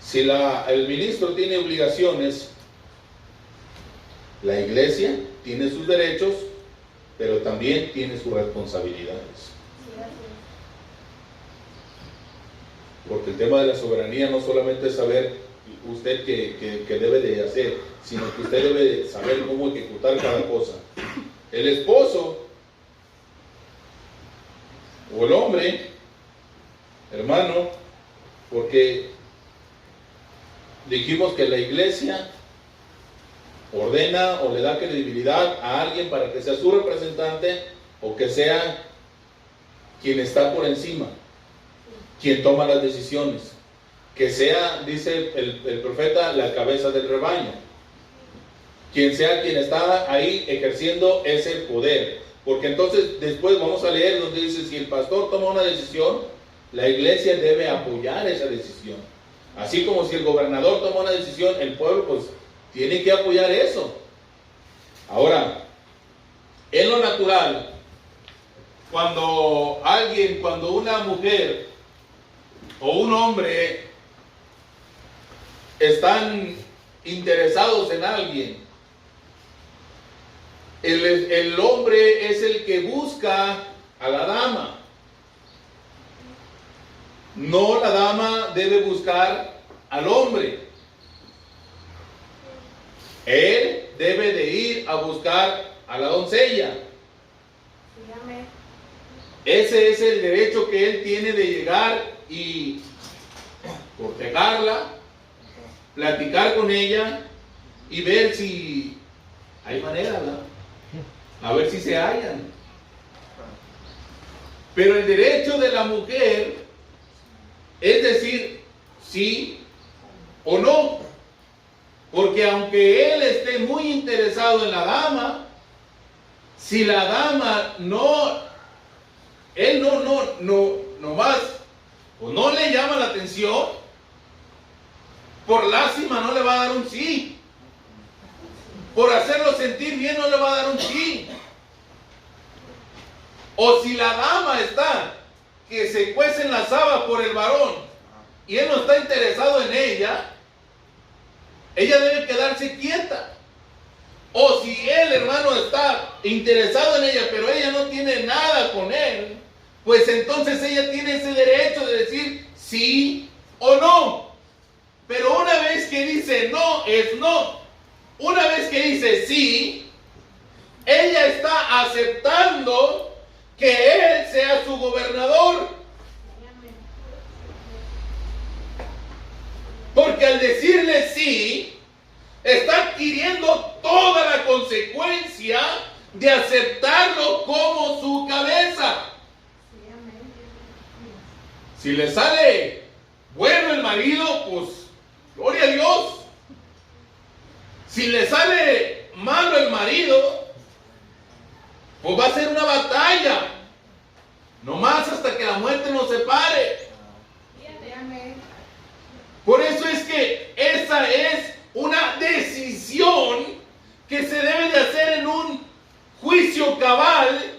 si el ministro tiene obligaciones, la iglesia tiene sus derechos, pero también tiene sus responsabilidades. Porque el tema de la soberanía no solamente es saber usted qué debe de hacer, sino que usted debe de saber cómo ejecutar cada cosa. El esposo o el hombre, hermano, porque dijimos que la iglesia ordena o le da credibilidad a alguien para que sea su representante o que sea quien está por encima, quien toma las decisiones, que sea, dice el profeta, la cabeza del rebaño, quien sea quien está ahí ejerciendo ese poder. Porque entonces después vamos a leer donde dice: si el pastor toma una decisión, la iglesia debe apoyar esa decisión. Así como si el gobernador toma una decisión, el pueblo pues tiene que apoyar eso. Ahora, en lo natural, cuando una mujer o un hombre están interesados en alguien, el hombre es el que busca a la dama. No, la dama debe buscar al hombre. Él debe de ir a buscar a la doncella. Ese es el derecho que él tiene de llegar y cortejarla, platicar con ella y ver si hay manera, ¿verdad? A ver si se hallan. Pero el derecho de la mujer es decir sí o no. Porque aunque él esté muy interesado en la dama, si la dama él no más, o no le llama la atención, por lástima no le va a dar un sí. Por hacerlo sentir bien no le va a dar un sí. O si la dama está que se cuece en la saba por el varón y él no está interesado en ella debe quedarse quieta. O si él hermano está interesado en ella, pero ella no tiene nada con él, pues entonces ella tiene ese derecho de decir sí o no. Pero una vez que dice no, es no. Una vez que dice sí, ella está aceptando que él sea su gobernador. Porque al decirle sí, está adquiriendo toda la consecuencia de aceptarlo como su cabeza. Si le sale bueno el marido, pues gloria a Dios. Si le sale malo el marido, pues va a ser una batalla, nomás hasta que la muerte nos separe. Por eso es que esa es una decisión que se debe de hacer en un juicio cabal.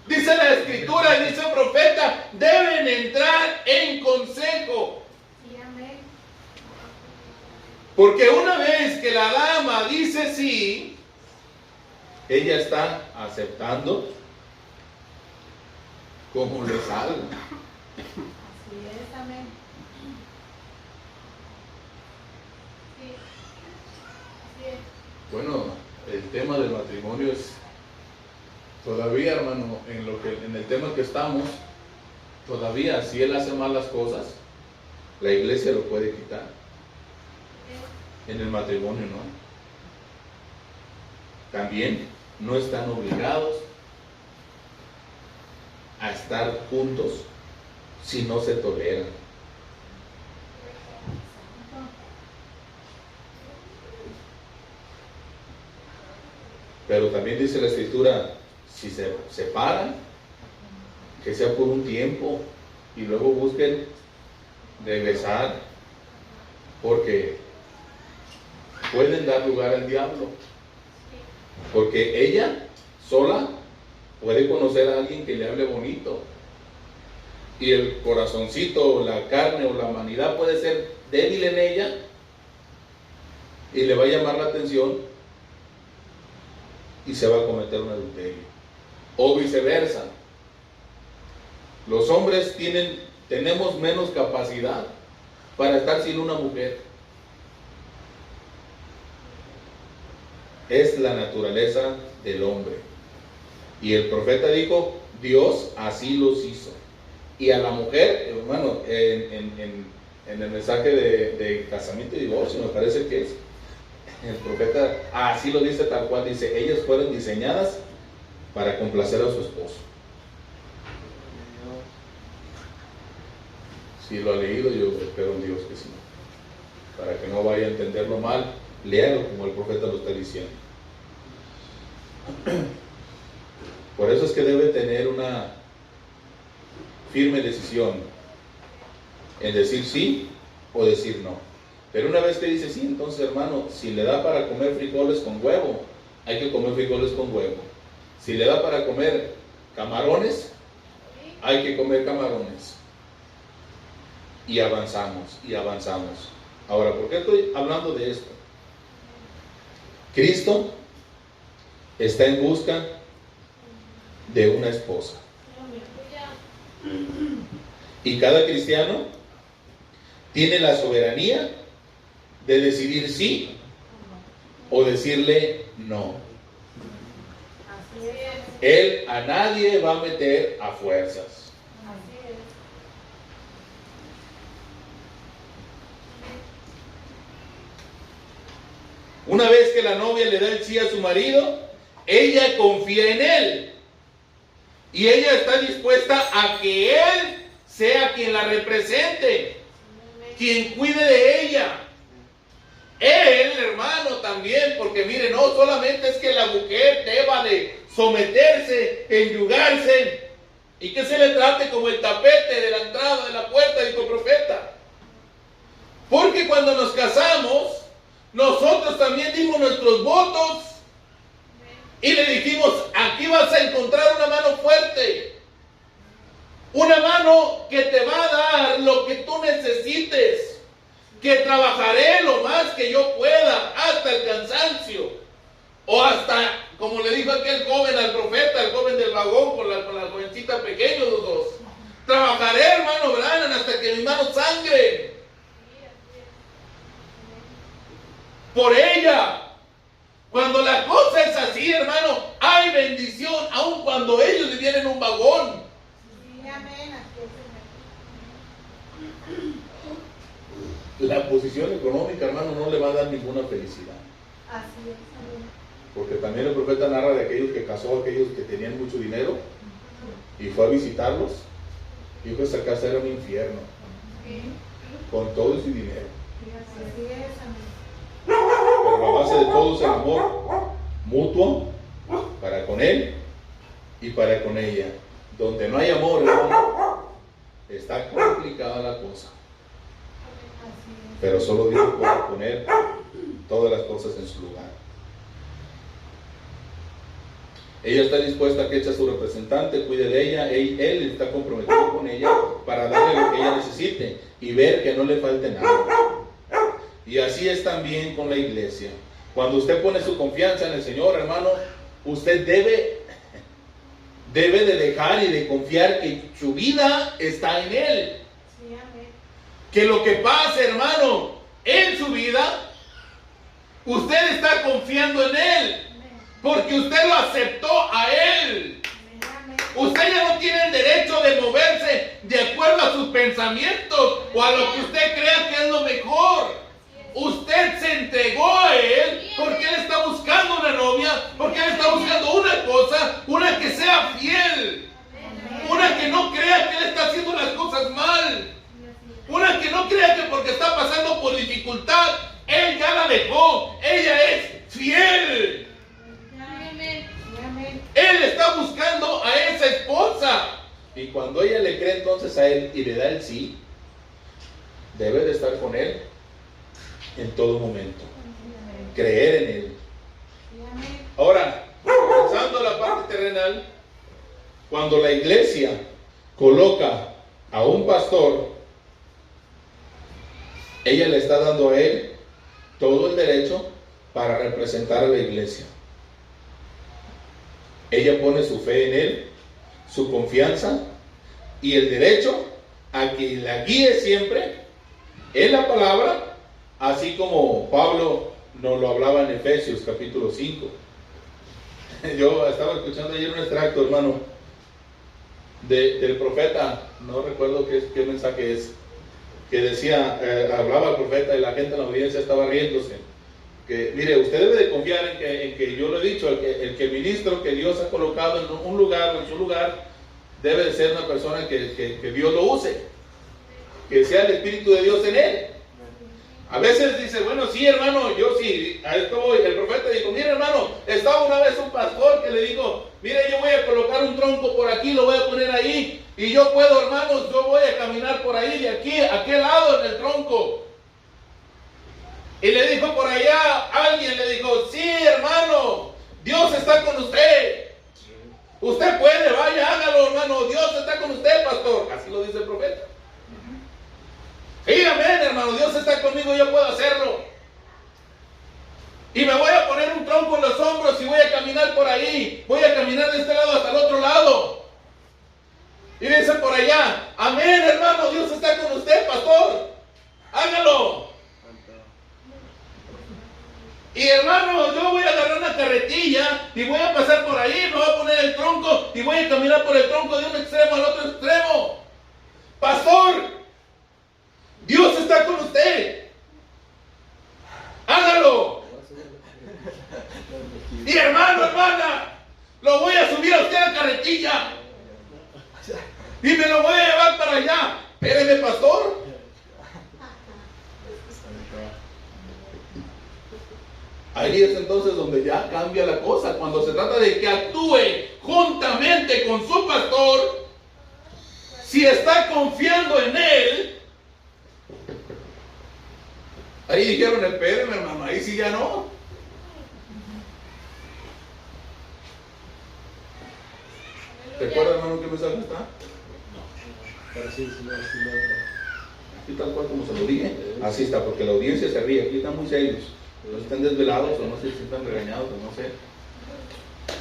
Dice la Escritura, dice el profeta, deben entrar en consejo. Porque una vez que la dama dice sí, ella está aceptando como le salga. Así es, amén. Sí. Así es. Bueno, el tema del matrimonio es todavía, hermano, en el tema que estamos, todavía si él hace malas cosas, la iglesia lo puede quitar. En el matrimonio no. También no están obligados a estar juntos si no se toleran. Pero también dice la Escritura, si se separan, que sea por un tiempo y luego busquen regresar, porque pueden dar lugar al diablo. Porque ella sola puede conocer a alguien que le hable bonito, y el corazoncito, la carne o la humanidad puede ser débil en ella y le va a llamar la atención y se va a cometer un adulterio. O viceversa. Los hombres tenemos menos capacidad para estar sin una mujer. Es la naturaleza del hombre. Y el profeta dijo, Dios así los hizo. Y a la mujer, hermano, en el mensaje de casamiento y divorcio, me parece que es, el profeta así lo dice tal cual, dice, ellas fueron diseñadas para complacer a su esposo. Si lo ha leído, yo espero en Dios que sí. Para que no vaya a entenderlo mal, léalo como el profeta lo está diciendo. Por eso es que debe tener una firme decisión en decir sí o decir no. Pero una vez que dice sí, entonces, hermano, si le da para comer frijoles con huevo, hay que comer frijoles con huevo. Si le da para comer camarones, hay que comer camarones. Y avanzamos, y avanzamos. Ahora, ¿por qué estoy hablando de esto? Cristo está en busca de una esposa. Y cada cristiano tiene la soberanía de decidir sí o decirle no. Así es. Él a nadie va a meter a fuerzas. Así es. Una vez que la novia le da el sí a su marido, ella confía en él. Y ella está dispuesta a que él sea quien la represente, quien cuide de ella. Él, hermano, también, porque mire, no solamente es que la mujer deba de someterse, enyugarse, y que se le trate como el tapete de la entrada de la puerta, dijo el profeta. Porque cuando nos casamos, nosotros también dimos nuestros votos y le dijimos, aquí vas a encontrar una mano fuerte, una mano que te va a dar lo que tú necesites, que trabajaré lo más que yo pueda hasta el cansancio, O hasta, como le dijo aquel joven al profeta, el joven del vagón con la jovencita pequeña, los dos. Trabajaré, hermano Branham, hasta que mis manos sangren por ella. Cuando la cosa es así, hermano, hay bendición, aun cuando ellos vivían en un vagón. Sí, amén. Así es, La posición económica, hermano, no le va a dar ninguna felicidad. así es, amén. Porque también el profeta narra de aquellos que casó a aquellos que tenían mucho dinero y fue a visitarlos. Dijo que esa casa era un infierno, con todo ese dinero. Así es, amén. Pero la base de todo es el amor mutuo para con él y para con ella. Donde no hay amor, hermano, está complicada la cosa. Así es. Pero solo Dios puede poner todas las cosas en su lugar. Ella está dispuesta a que eche a su representante, cuide de ella, él está comprometido con ella para darle lo que ella necesite y ver que no le falte nada. Y así es también con la iglesia. Cuando usted pone su confianza en el Señor, hermano, usted debe de dejar y de confiar que su vida está en Él. Sí, amén. Que lo que pase, hermano, en su vida, usted está confiando en Él. Porque usted lo aceptó a Él. Usted ya no tiene el derecho de moverse de acuerdo a sus pensamientos o a lo que usted crea que es lo mejor. Usted se entregó a Él porque Él está buscando una novia, porque Él está buscando una esposa, una que sea fiel, una que no crea que Él está haciendo las cosas mal, una que no crea que porque está pasando por dificultad, Él ya la dejó. Ella es fiel. Él está buscando a esa esposa. Y cuando ella le cree entonces a Él y le da el sí, debe de estar con Él en todo momento. Creer en Él. Ahora, regresando a la parte terrenal, cuando la iglesia coloca a un pastor, ella le está dando a él todo el derecho para representar a la iglesia. Ella pone su fe en él, su confianza y el derecho a que la guíe siempre en la palabra, así como Pablo nos lo hablaba en Efesios capítulo 5. Yo estaba escuchando ayer un extracto, hermano, del profeta, no recuerdo qué mensaje es, que decía, hablaba el profeta y la gente en la audiencia estaba riéndose. Que mire, usted debe de confiar en que yo lo he dicho, el que el ministro que Dios ha colocado en un lugar o en su lugar debe de ser una persona que Dios lo use, que sea el Espíritu de Dios en él. A veces dice, bueno, sí, hermano, yo sí, a esto voy. El profeta dijo, mire, hermano, estaba una vez un pastor que le dijo, mire, yo voy a colocar un tronco por aquí, lo voy a poner ahí, y yo puedo, hermanos, yo voy a caminar por ahí, de aquí a aquel lado en el tronco. Y le dijo por allá, alguien le dijo, sí, hermano, Dios está con usted. Usted puede, vaya, hágalo, hermano, Dios está con usted, pastor. Así lo dice el profeta. Sí, amén, hermano, Dios está conmigo, yo puedo hacerlo. Y me voy a poner un tronco en los hombros y voy a caminar por ahí. Voy a caminar de este lado hasta el otro lado. Y dice por allá, amén, hermano, Dios está con usted, pastor. Hágalo. Y hermano, yo voy a agarrar una carretilla y voy a pasar por ahí, me voy a poner el tronco y voy a caminar por el tronco de un extremo al otro extremo. Pastor, Dios está con usted. Hágalo. Y hermano, hermana, lo voy a subir a usted a la carretilla y me lo voy a llevar para allá. Espéreme, pastor. Ahí es entonces donde ya cambia la cosa. Cuando se trata de que actúe juntamente con su pastor, si está confiando en él, ahí dijeron, espérenme, hermano, ahí sí ya no. ¿Recuerda, hermano, qué mensaje está? Pero sí, Aquí tal cual como se lo dije. Así está, porque la audiencia se ríe. Aquí están muy serios. no estén desvelados o no se sientan regañados o no sé,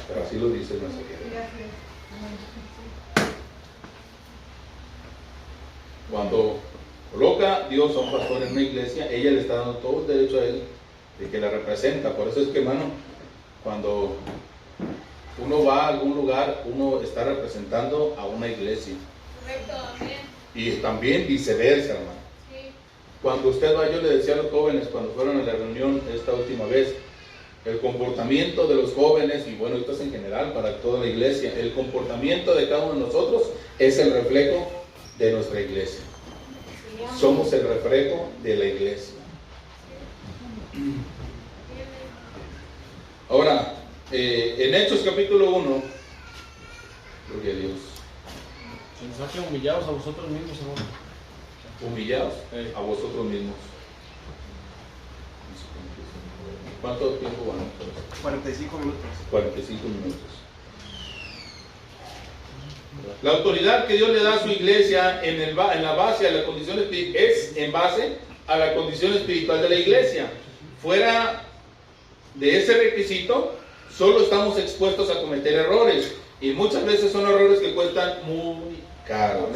pero así lo dice nuestra querida. Gracias. Cuando coloca Dios a un pastor en una iglesia, ella le está dando todo el derecho a él de que la representa. Por eso es que, hermano, cuando uno va a algún lugar, uno está representando a una iglesia. Correcto, amén. Y también viceversa, hermano. Sí. Cuando usted va, yo le decía a los jóvenes cuando fueron a la reunión esta última vez, el comportamiento de los jóvenes, y bueno, esto es en general para toda la iglesia, el comportamiento de cada uno de nosotros es el reflejo de nuestra iglesia. Somos el reflejo de la iglesia. Ahora, en Hechos capítulo 1, gloria a Dios, Mensaje humillados a vosotros mismos, hermano. humillados a vosotros mismos. ¿Cuánto tiempo van? 45 minutos. 45 minutos. La autoridad que Dios le da a su iglesia en la base a la condición espiritual es en base a la condición espiritual de la iglesia. Fuera de ese requisito, solo estamos expuestos a cometer errores, y muchas veces son errores que cuestan muy caros.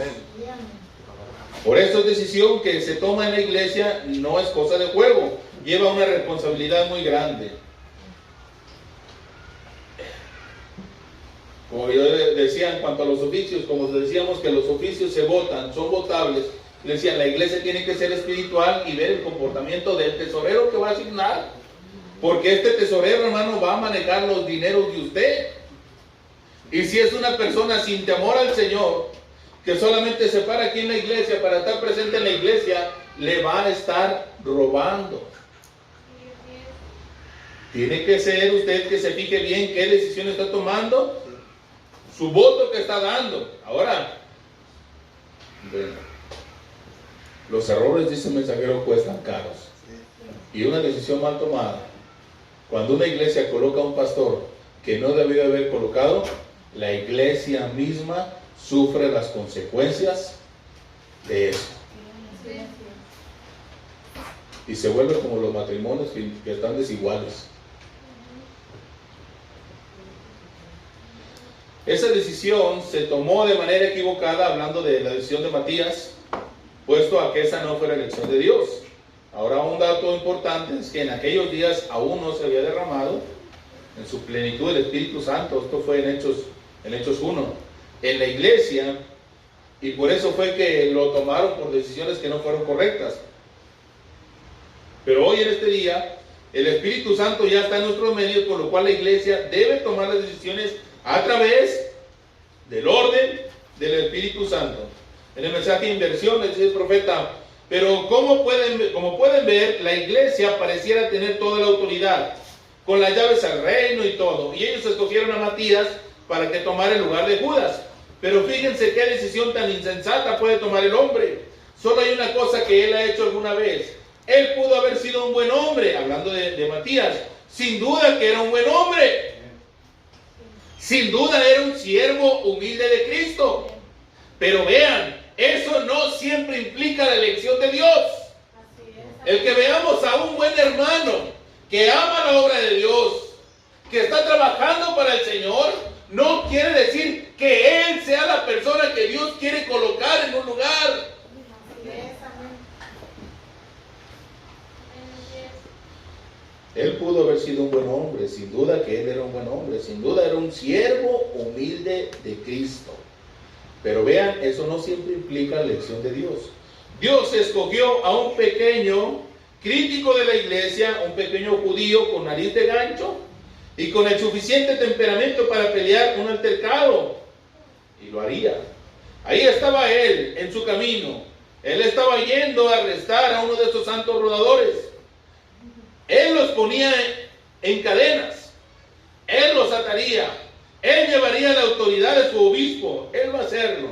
Por eso es decisión que se toma en la iglesia, no es cosa de juego, lleva una responsabilidad muy grande. Como yo decía en cuanto a los oficios, como decíamos que los oficios se votan, son votables, le decían, la iglesia tiene que ser espiritual y ver el comportamiento del tesorero que va a asignar, porque este tesorero, hermano, va a manejar los dineros de usted. Y si es una persona sin temor al Señor, que solamente se para aquí en la iglesia para estar presente en la iglesia, le va a estar robando. Tiene que ser usted que se fije bien qué decisión está tomando, su voto que está dando. Ahora, bueno, los errores, dice el mensajero, cuestan caros. Y una decisión mal tomada, cuando una iglesia coloca a un pastor que no debió haber colocado, la iglesia misma sufre las consecuencias de eso. Y se vuelve como los matrimonios que están desiguales. Esa decisión se tomó de manera equivocada, hablando de la decisión de Matías, puesto a que esa no fue la elección de Dios. Ahora, un dato importante es que en aquellos días aún no se había derramado en su plenitud el Espíritu Santo. Esto fue en Hechos 1, en la iglesia, y por eso fue que lo tomaron por decisiones que no fueron correctas. Pero hoy en este día, el Espíritu Santo ya está en nuestros medios, por lo cual la iglesia debe tomar las decisiones a través del orden del Espíritu Santo. En el mensaje de inversión, dice el profeta, pero como pueden ver, la iglesia pareciera tener toda la autoridad, con las llaves al reino y todo. Y ellos escogieron a Matías para que tomara el lugar de Judas. Pero fíjense qué decisión tan insensata puede tomar el hombre. Solo hay una cosa que él ha hecho alguna vez. Él pudo haber sido un buen hombre, hablando de Matías. Sin duda que era un buen hombre. Sin duda era un siervo humilde de Cristo. Pero vean, eso no siempre implica la elección de Dios. El que veamos a un buen hermano que ama la obra de Dios, que está trabajando para el Señor, no quiere decir que él sea la persona que Dios quiere colocar en un lugar. Él pudo haber sido un buen hombre, sin duda que él era un buen hombre, sin duda era un siervo humilde de Cristo. Pero vean, eso no siempre implica la elección de Dios. Dios escogió a un pequeño crítico de la iglesia, un pequeño judío con nariz de gancho y con el suficiente temperamento para pelear un altercado. Y lo haría. Ahí estaba él en su camino. Él estaba yendo a arrestar a uno de esos santos rodadores. Él los ponía en cadenas. Él los ataría. Él llevaría la autoridad de su obispo. Él va a hacerlo.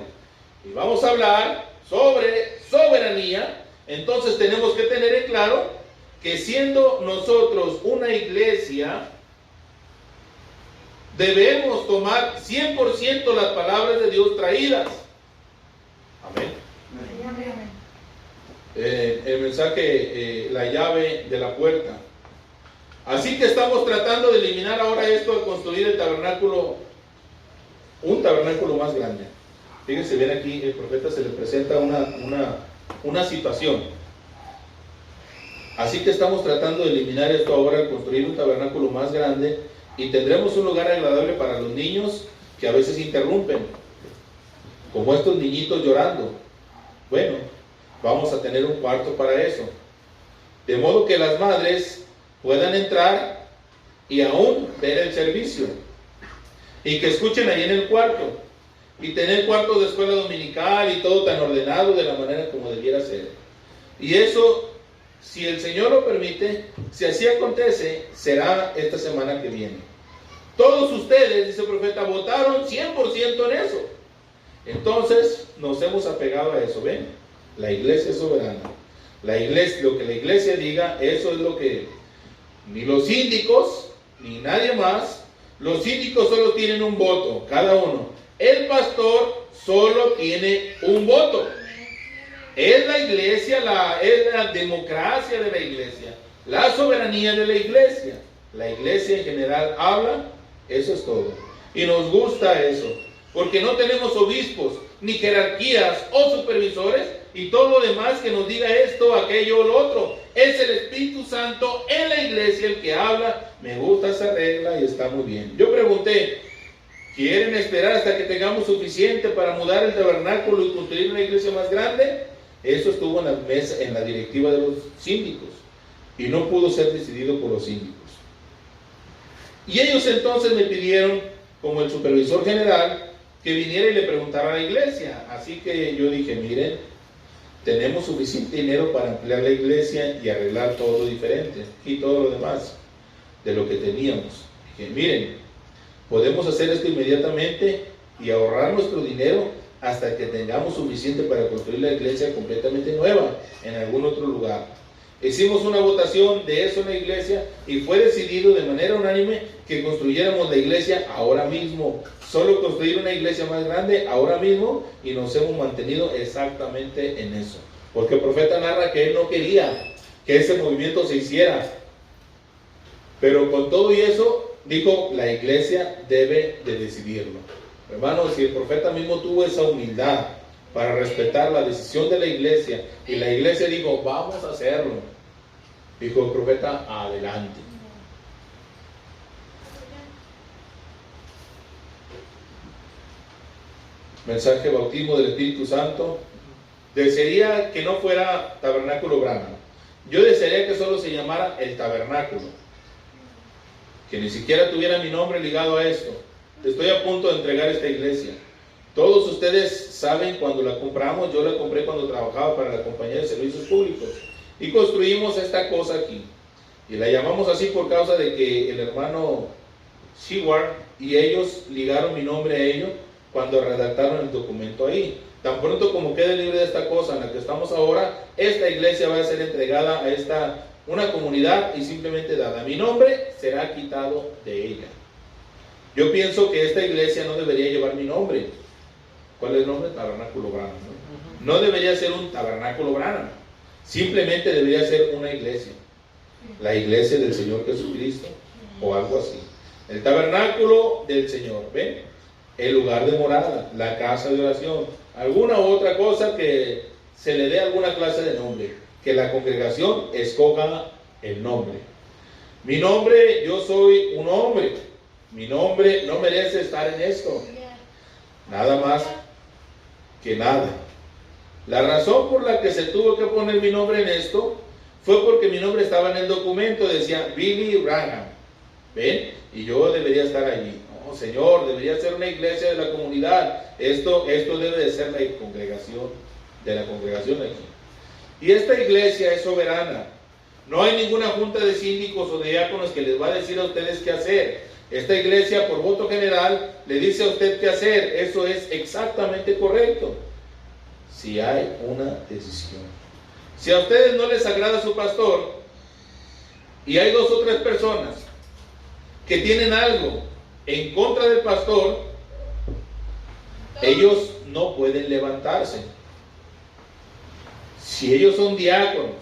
Y vamos a hablar sobre soberanía. Entonces tenemos que tener en claro que siendo nosotros una iglesia, debemos tomar 100% las palabras de Dios traídas. Amén. El mensaje, la llave de la puerta. Así que estamos tratando de eliminar ahora esto al construir el tabernáculo, un tabernáculo más grande. Fíjense bien aquí, el profeta se le presenta una situación. Así que estamos tratando de eliminar esto ahora al construir un tabernáculo más grande y tendremos un lugar agradable para los niños que a veces interrumpen, como estos niñitos llorando. Bueno, vamos a tener un cuarto para eso, de modo que las madres puedan entrar y aún ver el servicio y que escuchen ahí en el cuarto y tener cuartos de escuela dominical y todo tan ordenado de la manera como debiera ser. Y eso, si el Señor lo permite, si así acontece, será esta semana que viene. Todos ustedes, dice el profeta, votaron 100% en eso. Entonces nos hemos apegado a eso. ¿Ven? La iglesia es soberana. La iglesia, lo que la iglesia diga, eso es lo que ni los síndicos ni nadie más. Los síndicos solo tienen un voto, cada uno. El pastor solo tiene un voto. Es la iglesia, es la democracia de la iglesia, la soberanía de la iglesia. La iglesia en general habla, eso es todo. Y nos gusta eso, porque no tenemos obispos, ni jerarquías o supervisores, y todo lo demás que nos diga esto, aquello o lo otro. Es el Espíritu Santo en la iglesia el que habla. Me gusta esa regla y está muy bien. Yo pregunté, ¿quieren esperar hasta que tengamos suficiente para mudar el tabernáculo y construir una iglesia más grande? Eso estuvo en la mesa, en la directiva de los síndicos, y no pudo ser decidido por los síndicos. Y ellos entonces me pidieron, como el supervisor general, que viniera y le preguntara a la iglesia. Así que yo dije, miren, tenemos suficiente dinero para ampliar la iglesia y arreglar todo lo diferente y todo lo demás de lo que teníamos. Dije, miren, podemos hacer esto inmediatamente y ahorrar nuestro dinero hasta que tengamos suficiente para construir la iglesia completamente nueva en algún otro lugar. Hicimos una votación de eso en la iglesia y fue decidido de manera unánime que construyéramos la iglesia ahora mismo. Solo construir una iglesia más grande ahora mismo, y nos hemos mantenido exactamente en eso. Porque el profeta narra que él no quería que ese movimiento se hiciera. Pero con todo y eso, dijo, la iglesia debe de decidirlo. Hermanos, si el profeta mismo tuvo esa humildad para respetar la decisión de la iglesia, y la iglesia dijo, vamos a hacerlo, dijo el profeta, adelante. Mensaje bautismo del Espíritu Santo. Desearía que no fuera Tabernáculo Branham. Yo desearía que solo se llamara el tabernáculo, que ni siquiera tuviera mi nombre ligado a esto. Estoy a punto de entregar esta iglesia. Todos ustedes saben, cuando la compramos, yo la compré cuando trabajaba para la compañía de servicios públicos, y construimos esta cosa aquí, y la llamamos así por causa de que el hermano Seward y ellos ligaron mi nombre a ello cuando redactaron el documento ahí. Tan pronto como quede libre de esta cosa en la que estamos ahora, esta iglesia va a ser entregada a una comunidad y simplemente dada. Mi nombre será quitado de ella. Yo pienso que esta iglesia no debería llevar mi nombre. ¿Cuál es el nombre? Tabernáculo Branham, ¿no? No debería ser un tabernáculo Branham. Simplemente debería ser una iglesia. La iglesia del Señor Jesucristo, o algo así. El tabernáculo del Señor, ¿ven? El lugar de morada, la casa de oración, alguna otra cosa que se le dé alguna clase de nombre, que la congregación escoja el nombre. Mi nombre, yo soy un hombre, mi nombre no merece estar en esto, nada más que nada. La razón por la que se tuvo que poner mi nombre en esto fue porque mi nombre estaba en el documento, decía Billy Branham, ¿ven? Y yo debería estar allí. No, Señor, debería ser una iglesia de la comunidad. Esto debe de ser la congregación, de la congregación aquí. Y esta iglesia es soberana. No hay ninguna junta de síndicos o de diáconos que les va a decir a ustedes qué hacer. Esta iglesia, por voto general, le dice a usted qué hacer. Eso es exactamente correcto, si hay una decisión. Si a ustedes no les agrada su pastor, y hay 2 o 3 personas que tienen algo en contra del pastor, ellos no pueden levantarse. Si ellos son diáconos,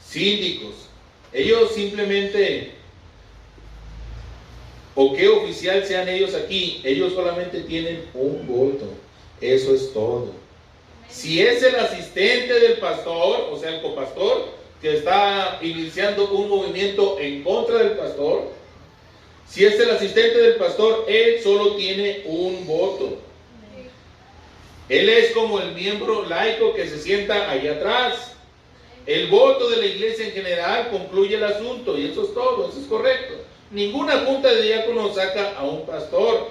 síndicos, ellos simplemente o qué oficial sean ellos aquí, ellos solamente tienen un voto. Eso es todo. Si es el asistente del pastor, o sea, el copastor, que está iniciando un movimiento en contra del pastor, si es el asistente del pastor, él solo tiene un voto. Él es como el miembro laico que se sienta ahí atrás. El voto de la iglesia en general concluye el asunto, y eso es todo, eso es correcto. Ninguna junta de diáconos saca a un pastor,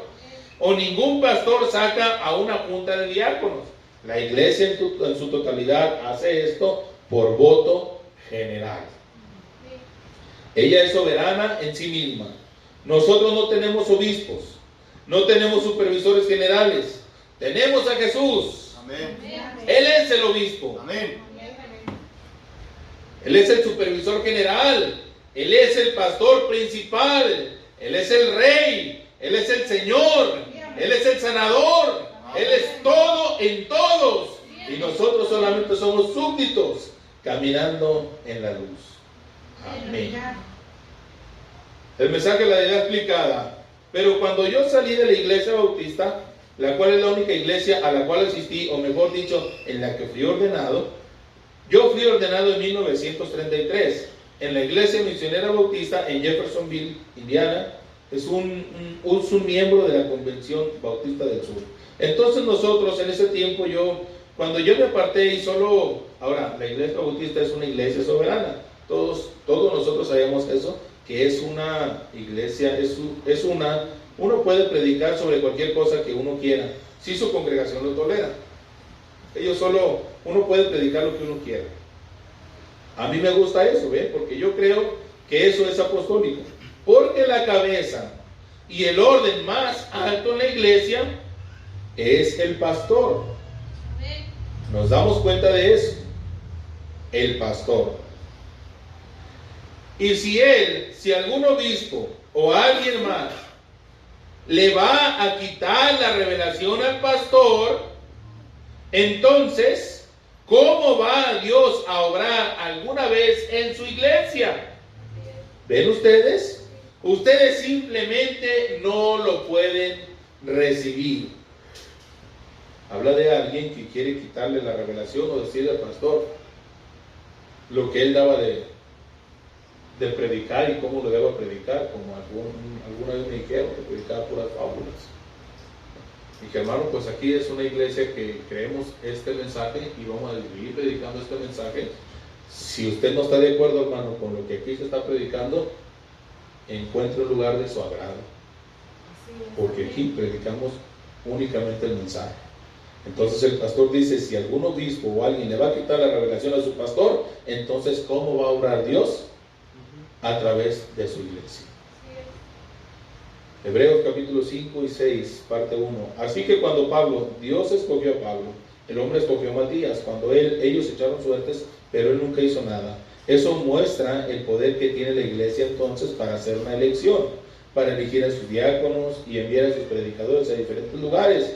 o ningún pastor saca a una junta de diáconos. La iglesia en su totalidad hace esto por voto general. Ella es soberana en sí misma. Nosotros no tenemos obispos, no tenemos supervisores generales, tenemos a Jesús. Amén. Él es el obispo. Amén. Él es el supervisor general, Él es el pastor principal, Él es el rey, Él es el Señor, Él es el sanador, Él es todo en todos, y nosotros solamente somos súbditos caminando en la luz. Amén. El mensaje la idea explicada. Pero cuando yo salí de la iglesia bautista, la cual es la única iglesia a la cual asistí, o mejor dicho, en la que fui ordenado, yo fui ordenado en 1933 en la iglesia misionera bautista en Jeffersonville, Indiana. Es un miembro de la Convención Bautista del Sur. Entonces nosotros en ese tiempo, cuando yo me aparté y solo, ahora la iglesia bautista es una iglesia soberana. Todos nosotros sabemos eso, que es una iglesia, uno puede predicar sobre cualquier cosa que uno quiera, si su congregación lo tolera. Uno puede predicar lo que uno quiera. A mí me gusta eso, ¿ve? Porque yo creo que eso es apostólico. Porque la cabeza y el orden más alto en la iglesia es el pastor. Nos damos cuenta de eso. El pastor. Y si algún obispo o alguien más le va a quitar la revelación al pastor, entonces, ¿cómo va Dios a obrar alguna vez en su iglesia? ¿Ven ustedes? Ustedes simplemente no lo pueden recibir. Habla de alguien que quiere quitarle la revelación o decirle al pastor lo que él daba de predicar y cómo lo deba predicar, como alguna vez me dijeron que predicaba puras fábulas. Y que hermano, pues aquí es una iglesia que creemos este mensaje y vamos a seguir predicando este mensaje. Si usted no está de acuerdo, hermano, con lo que aquí se está predicando, encuentre un lugar de su agrado, porque aquí predicamos únicamente el mensaje. Entonces el pastor dice, si algún obispo o alguien le va a quitar la revelación a su pastor, entonces ¿cómo va a obrar Dios? A través de su iglesia. Hebreos capítulo 5 y 6, parte 1. Así que cuando Dios escogió a Pablo, el hombre escogió a Matías, cuando ellos echaron suertes, pero él nunca hizo nada. Eso muestra el poder que tiene la iglesia entonces para hacer una elección, para elegir a sus diáconos y enviar a sus predicadores a diferentes lugares.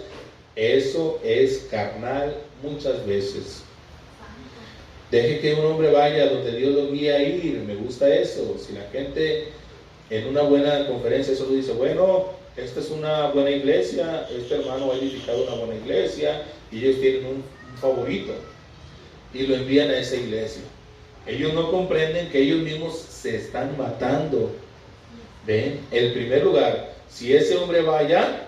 Eso es carnal muchas veces. Deje que un hombre vaya donde Dios lo guía a ir. Me gusta eso. Si la gente en una buena conferencia solo dice, bueno, esta es una buena iglesia, este hermano ha edificado una buena iglesia y ellos tienen un favorito y lo envían a esa iglesia. Ellos no comprenden que ellos mismos se están matando. ¿Ven? En primer lugar, si ese hombre va allá,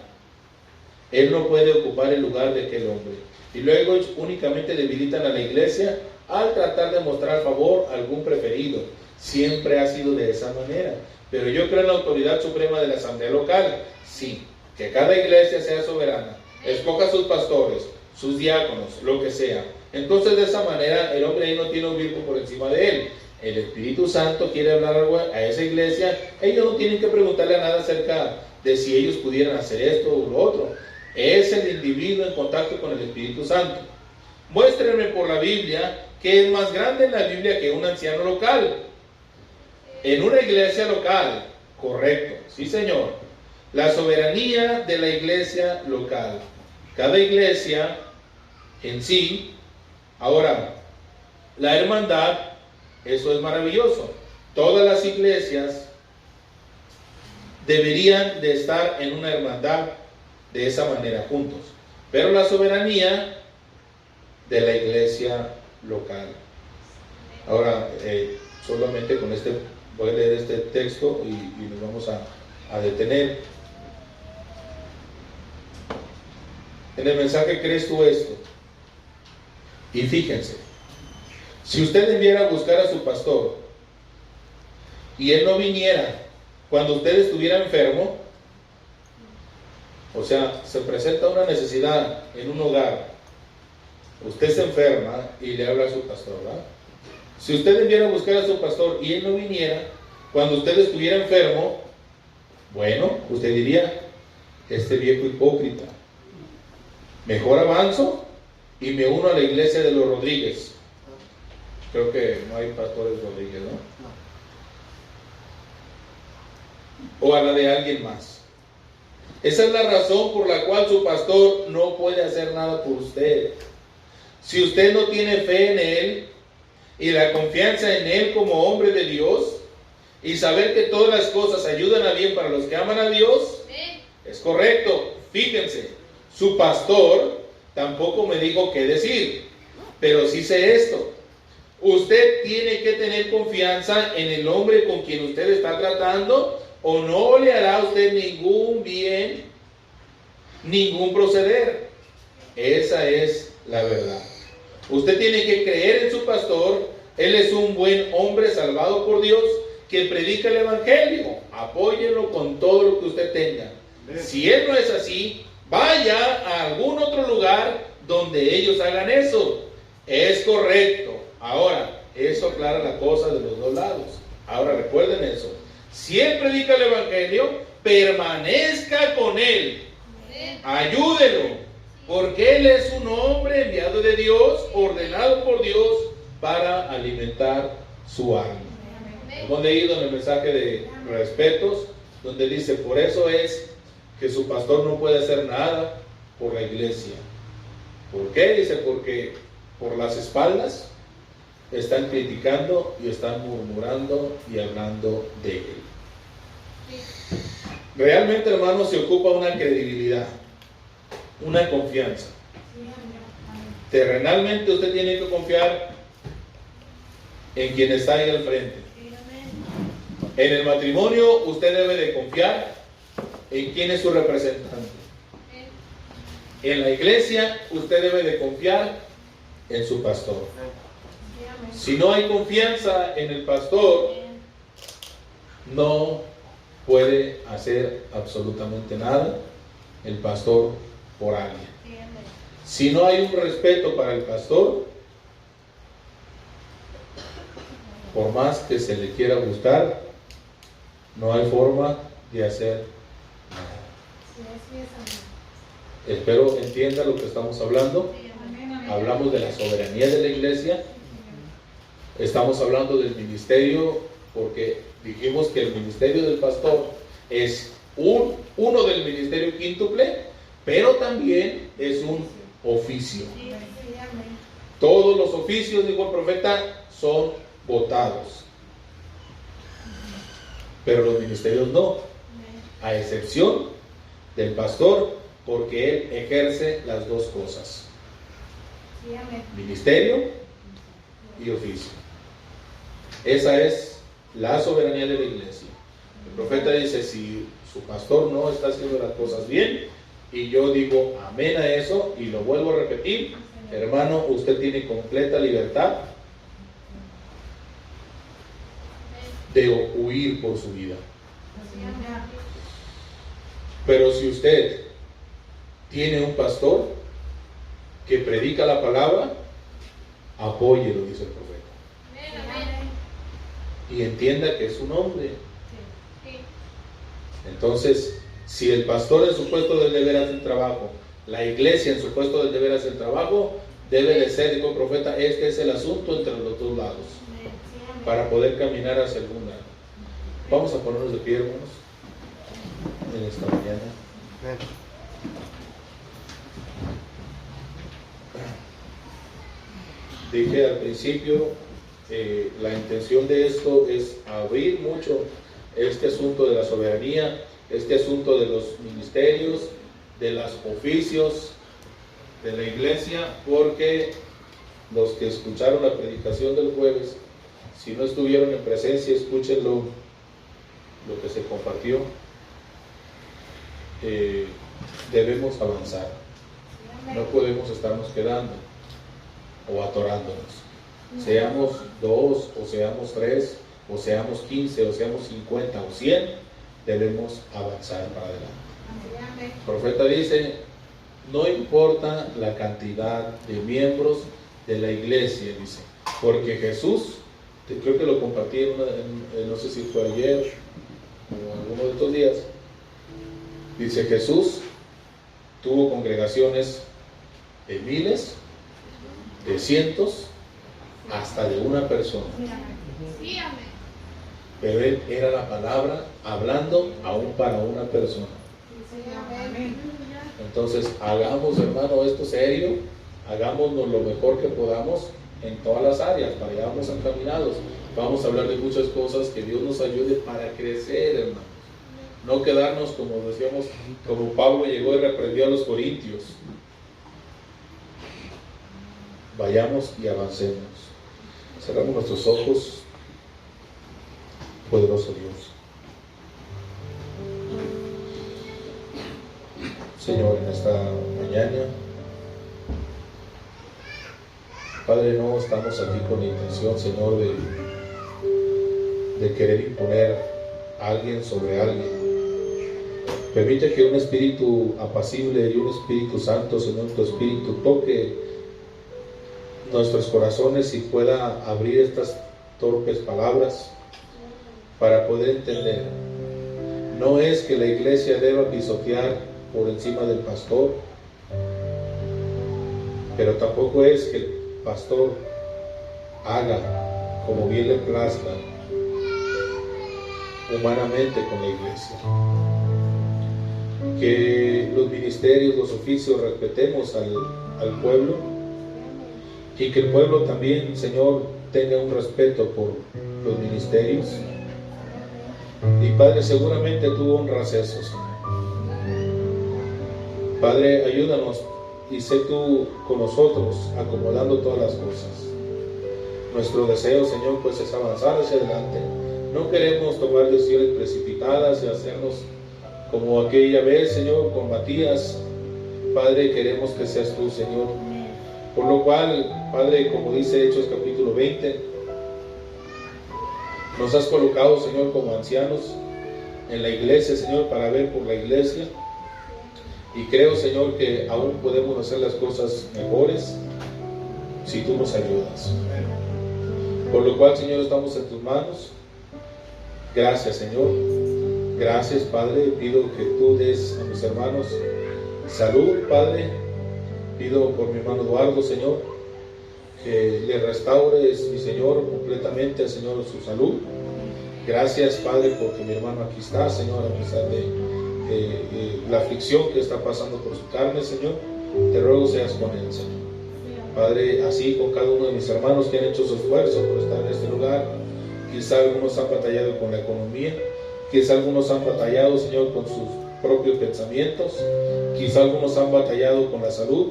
él no puede ocupar el lugar de aquel hombre. Y luego únicamente debilitan a la iglesia al tratar de mostrar favor a algún preferido. Siempre ha sido de esa manera. Pero yo creo en la autoridad suprema de la asamblea local. Sí, que cada iglesia sea soberana, escoja sus pastores, sus diáconos, lo que sea. Entonces de esa manera el hombre ahí no tiene un obispo por encima de él. El Espíritu Santo quiere hablar algo a esa iglesia. Ellos no tienen que preguntarle nada acerca de si ellos pudieran hacer esto o lo otro. Es el individuo en contacto con el Espíritu Santo. Muéstrenme por la Biblia que es más grande en la Biblia que un anciano local. En una iglesia local, correcto, sí señor. La soberanía de la iglesia local. Cada iglesia en sí. Ahora, la hermandad, eso es maravilloso. Todas las iglesias deberían de estar en una hermandad de esa manera juntos. Pero la soberanía de la iglesia local. Ahora, solamente con este, voy a leer este texto y nos vamos a detener. En el mensaje ¿crees tú esto? Y fíjense, si usted enviara a buscar a su pastor y él no viniera cuando usted estuviera enfermo, o sea, se presenta una necesidad en un hogar, usted se enferma y le habla a su pastor, ¿verdad? Si usted enviara a buscar a su pastor y él no viniera cuando usted estuviera enfermo, bueno, usted diría, este viejo hipócrita, mejor avanzo y me uno a la iglesia de los Rodríguez. Creo que no hay pastores Rodríguez, ¿no? O a la de alguien más. Esa es la razón por la cual su pastor no puede hacer nada por usted. Si usted no tiene fe en él y la confianza en él como hombre de Dios y saber que todas las cosas ayudan a bien para los que aman a Dios, es correcto. Fíjense, su pastor tampoco me dijo qué decir, pero sí sé esto. Usted tiene que tener confianza en el hombre con quien usted está tratando, o no le hará a usted ningún bien, ningún proceder. Esa es la verdad. Usted tiene que creer en su pastor. Él es un buen hombre salvado por Dios que predica el evangelio. Apóyelo con todo lo que usted tenga. Si él no es así, vaya a algún otro lugar donde ellos hagan eso. Es correcto. Ahora, eso aclara la cosa de los dos lados. Ahora recuerden eso. Si él predica el evangelio, permanezca con él. Ayúdelo, porque él es un hombre enviado de Dios, ordenado por Dios para alimentar su alma. Hemos leído en el mensaje de respetos, donde dice, por eso es que su pastor no puede hacer nada por la iglesia. ¿Por qué? Dice, porque por las espaldas están criticando y están murmurando y hablando de él. Realmente, hermanos, se ocupa una credibilidad, una confianza. Terrenalmente usted tiene que confiar en quien está ahí al frente. En el matrimonio usted debe de confiar en quién es su representante. En la iglesia usted debe de confiar en su pastor. Si no hay confianza en el pastor, no puede hacer absolutamente nada el pastor por alguien. Si no hay un respeto para el pastor, por más que se le quiera buscar, no hay forma de hacer nada. Espero entienda lo que estamos hablando. Hablamos de la soberanía de la iglesia. Estamos hablando del ministerio, porque dijimos que el ministerio del pastor es uno del ministerio quíntuple, pero también es un oficio. Todos los oficios, dijo el profeta, son votados, pero los ministerios no, a excepción del pastor, porque él ejerce las dos cosas: ministerio y oficio. Esa es la soberanía de la iglesia. El profeta dice, si su pastor no está haciendo las cosas bien, y yo digo amén a eso, y lo vuelvo a repetir, hermano, usted tiene completa libertad de huir por su vida. Pero si usted tiene un pastor que predica la palabra, apóyelo, dice el profeta. Y entienda que es un hombre. Entonces, si el pastor en su puesto de deber hace el trabajo, la iglesia en su puesto de deber hace el trabajo, debe de ser, dijo el profeta, este es el asunto entre los dos lados, para poder caminar hacia algún lado. Vamos a ponernos de pie, hermanos, en esta mañana. Dije al principio, la intención de esto es abrir mucho este asunto de la soberanía este asunto de los ministerios, de los oficios de la iglesia, porque los que escucharon la predicación del jueves, si no estuvieron en presencia, escúchenlo, lo que se compartió. Debemos avanzar, no podemos estarnos quedando o atorándonos. Seamos 2 o seamos 3 o seamos 15 o seamos 50 o 100, debemos avanzar para adelante. El profeta dice: no importa la cantidad de miembros de la iglesia, dice, porque Jesús, creo que lo compartí no sé si fue ayer o alguno de estos días, dice: Jesús tuvo congregaciones de miles, de cientos, hasta de una persona. Pero él era la palabra hablando aún para una persona. Entonces, hagamos, hermano, esto serio, hagámonos lo mejor que podamos en todas las áreas, para allá vamos encaminados. Vamos a hablar de muchas cosas, que Dios nos ayude para crecer, hermanos. No quedarnos, como decíamos, como Pablo llegó y reprendió a los corintios. Vayamos y avancemos. Cerramos nuestros ojos. Poderoso Dios. Señor, en esta mañana, Padre, no estamos aquí con la intención, Señor, de querer imponer a alguien sobre alguien. Permite que un espíritu apacible y un Espíritu Santo, Señor, tu Espíritu toque nuestros corazones y pueda abrir estas torpes palabras para poder entender. No es que la iglesia deba pisotear por encima del pastor, pero tampoco es que el pastor haga como bien le plazca humanamente con la iglesia. Que los ministerios, los oficios, respetemos al pueblo, y que el pueblo también, Señor, tenga un respeto por los ministerios. Y Padre, seguramente tú honras eso, Señor. Padre, ayúdanos y sé tú con nosotros, acomodando todas las cosas. Nuestro deseo, Señor, pues es avanzar hacia adelante. No queremos tomar decisiones precipitadas y hacernos como aquella vez, Señor, con Matías. Padre, queremos que seas tú, Señor. Por lo cual, Padre, como dice Hechos capítulo 20, nos has colocado, Señor, como ancianos en la iglesia, Señor, para ver por la iglesia. Y creo, Señor, que aún podemos hacer las cosas mejores si tú nos ayudas. Por lo cual, Señor, estamos en tus manos. Gracias, Señor. Gracias, Padre. Pido que tú des a mis hermanos salud, Padre. Pido por mi hermano Eduardo, Señor, que le restaures, mi Señor, completamente, Señor, su salud. Gracias, Padre, porque mi hermano aquí está, Señor, a pesar de la aflicción que está pasando por su carne, Señor. Te ruego seas con él, Señor. Padre, así con cada uno de mis hermanos que han hecho su esfuerzo por estar en este lugar. Quizá algunos han batallado con la economía, quizá algunos han batallado, Señor, con sus propios pensamientos, quizá algunos han batallado con la salud.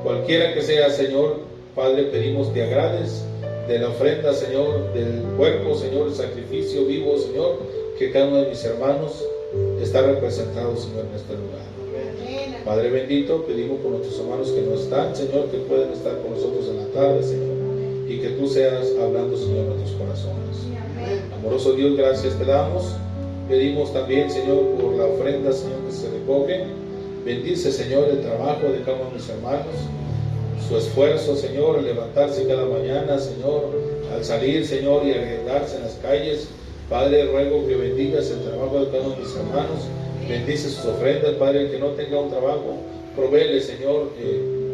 Cualquiera que sea, Señor, Padre, pedimos te agrades de la ofrenda, Señor, del cuerpo, Señor, el sacrificio vivo, Señor, que cada uno de mis hermanos está representado, Señor, en este lugar. Padre bendito, pedimos por nuestros hermanos que no están, Señor, que pueden estar con nosotros en la tarde, Señor, y que tú seas hablando, Señor, en nuestros corazones. Amoroso Dios, gracias te damos. Pedimos también, Señor, por la ofrenda, Señor, que se recoge. Bendice, Señor, el trabajo de cada uno de mis hermanos, su esfuerzo, Señor, al levantarse cada mañana, Señor, al salir, Señor, y arriesgarse en las calles. Padre, ruego que bendigas el trabajo de cada uno de mis hermanos. Bendice sus ofrendas, Padre, el que no tenga un trabajo, provéele, Señor,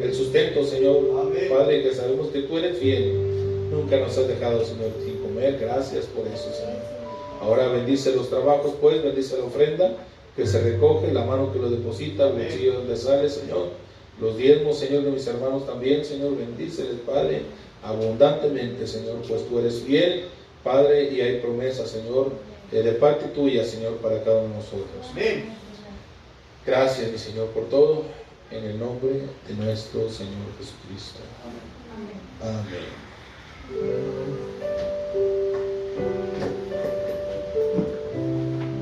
el sustento, Señor. Padre, que sabemos que tú eres fiel. Nunca nos has dejado, Señor, sin comer. Gracias por eso, Señor. Ahora bendice los trabajos, pues, bendice la ofrenda que se recoge, la mano que lo deposita, el bolsillo donde sale, Señor. Los diezmos, Señor, de mis hermanos también, Señor, bendíceles, Padre, abundantemente, Señor, pues tú eres fiel, Padre, y hay promesas, Señor, de parte tuya, Señor, para cada uno de nosotros. Amén. Gracias, mi Señor, por todo, en el nombre de nuestro Señor Jesucristo. Amén.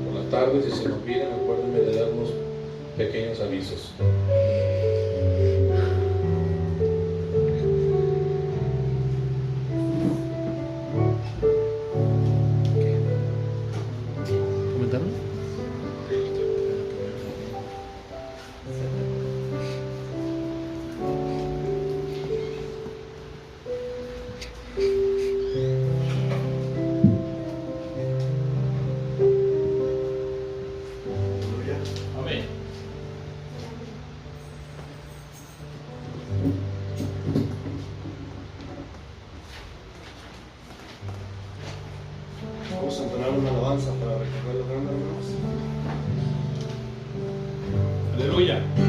Por la tarde, si se me olvidan, acuérdenme de dar unos pequeños avisos. ¿Comentaron? Amén. Vamos a entonar una alabanza para recordar los grandes hermanos. Aleluya.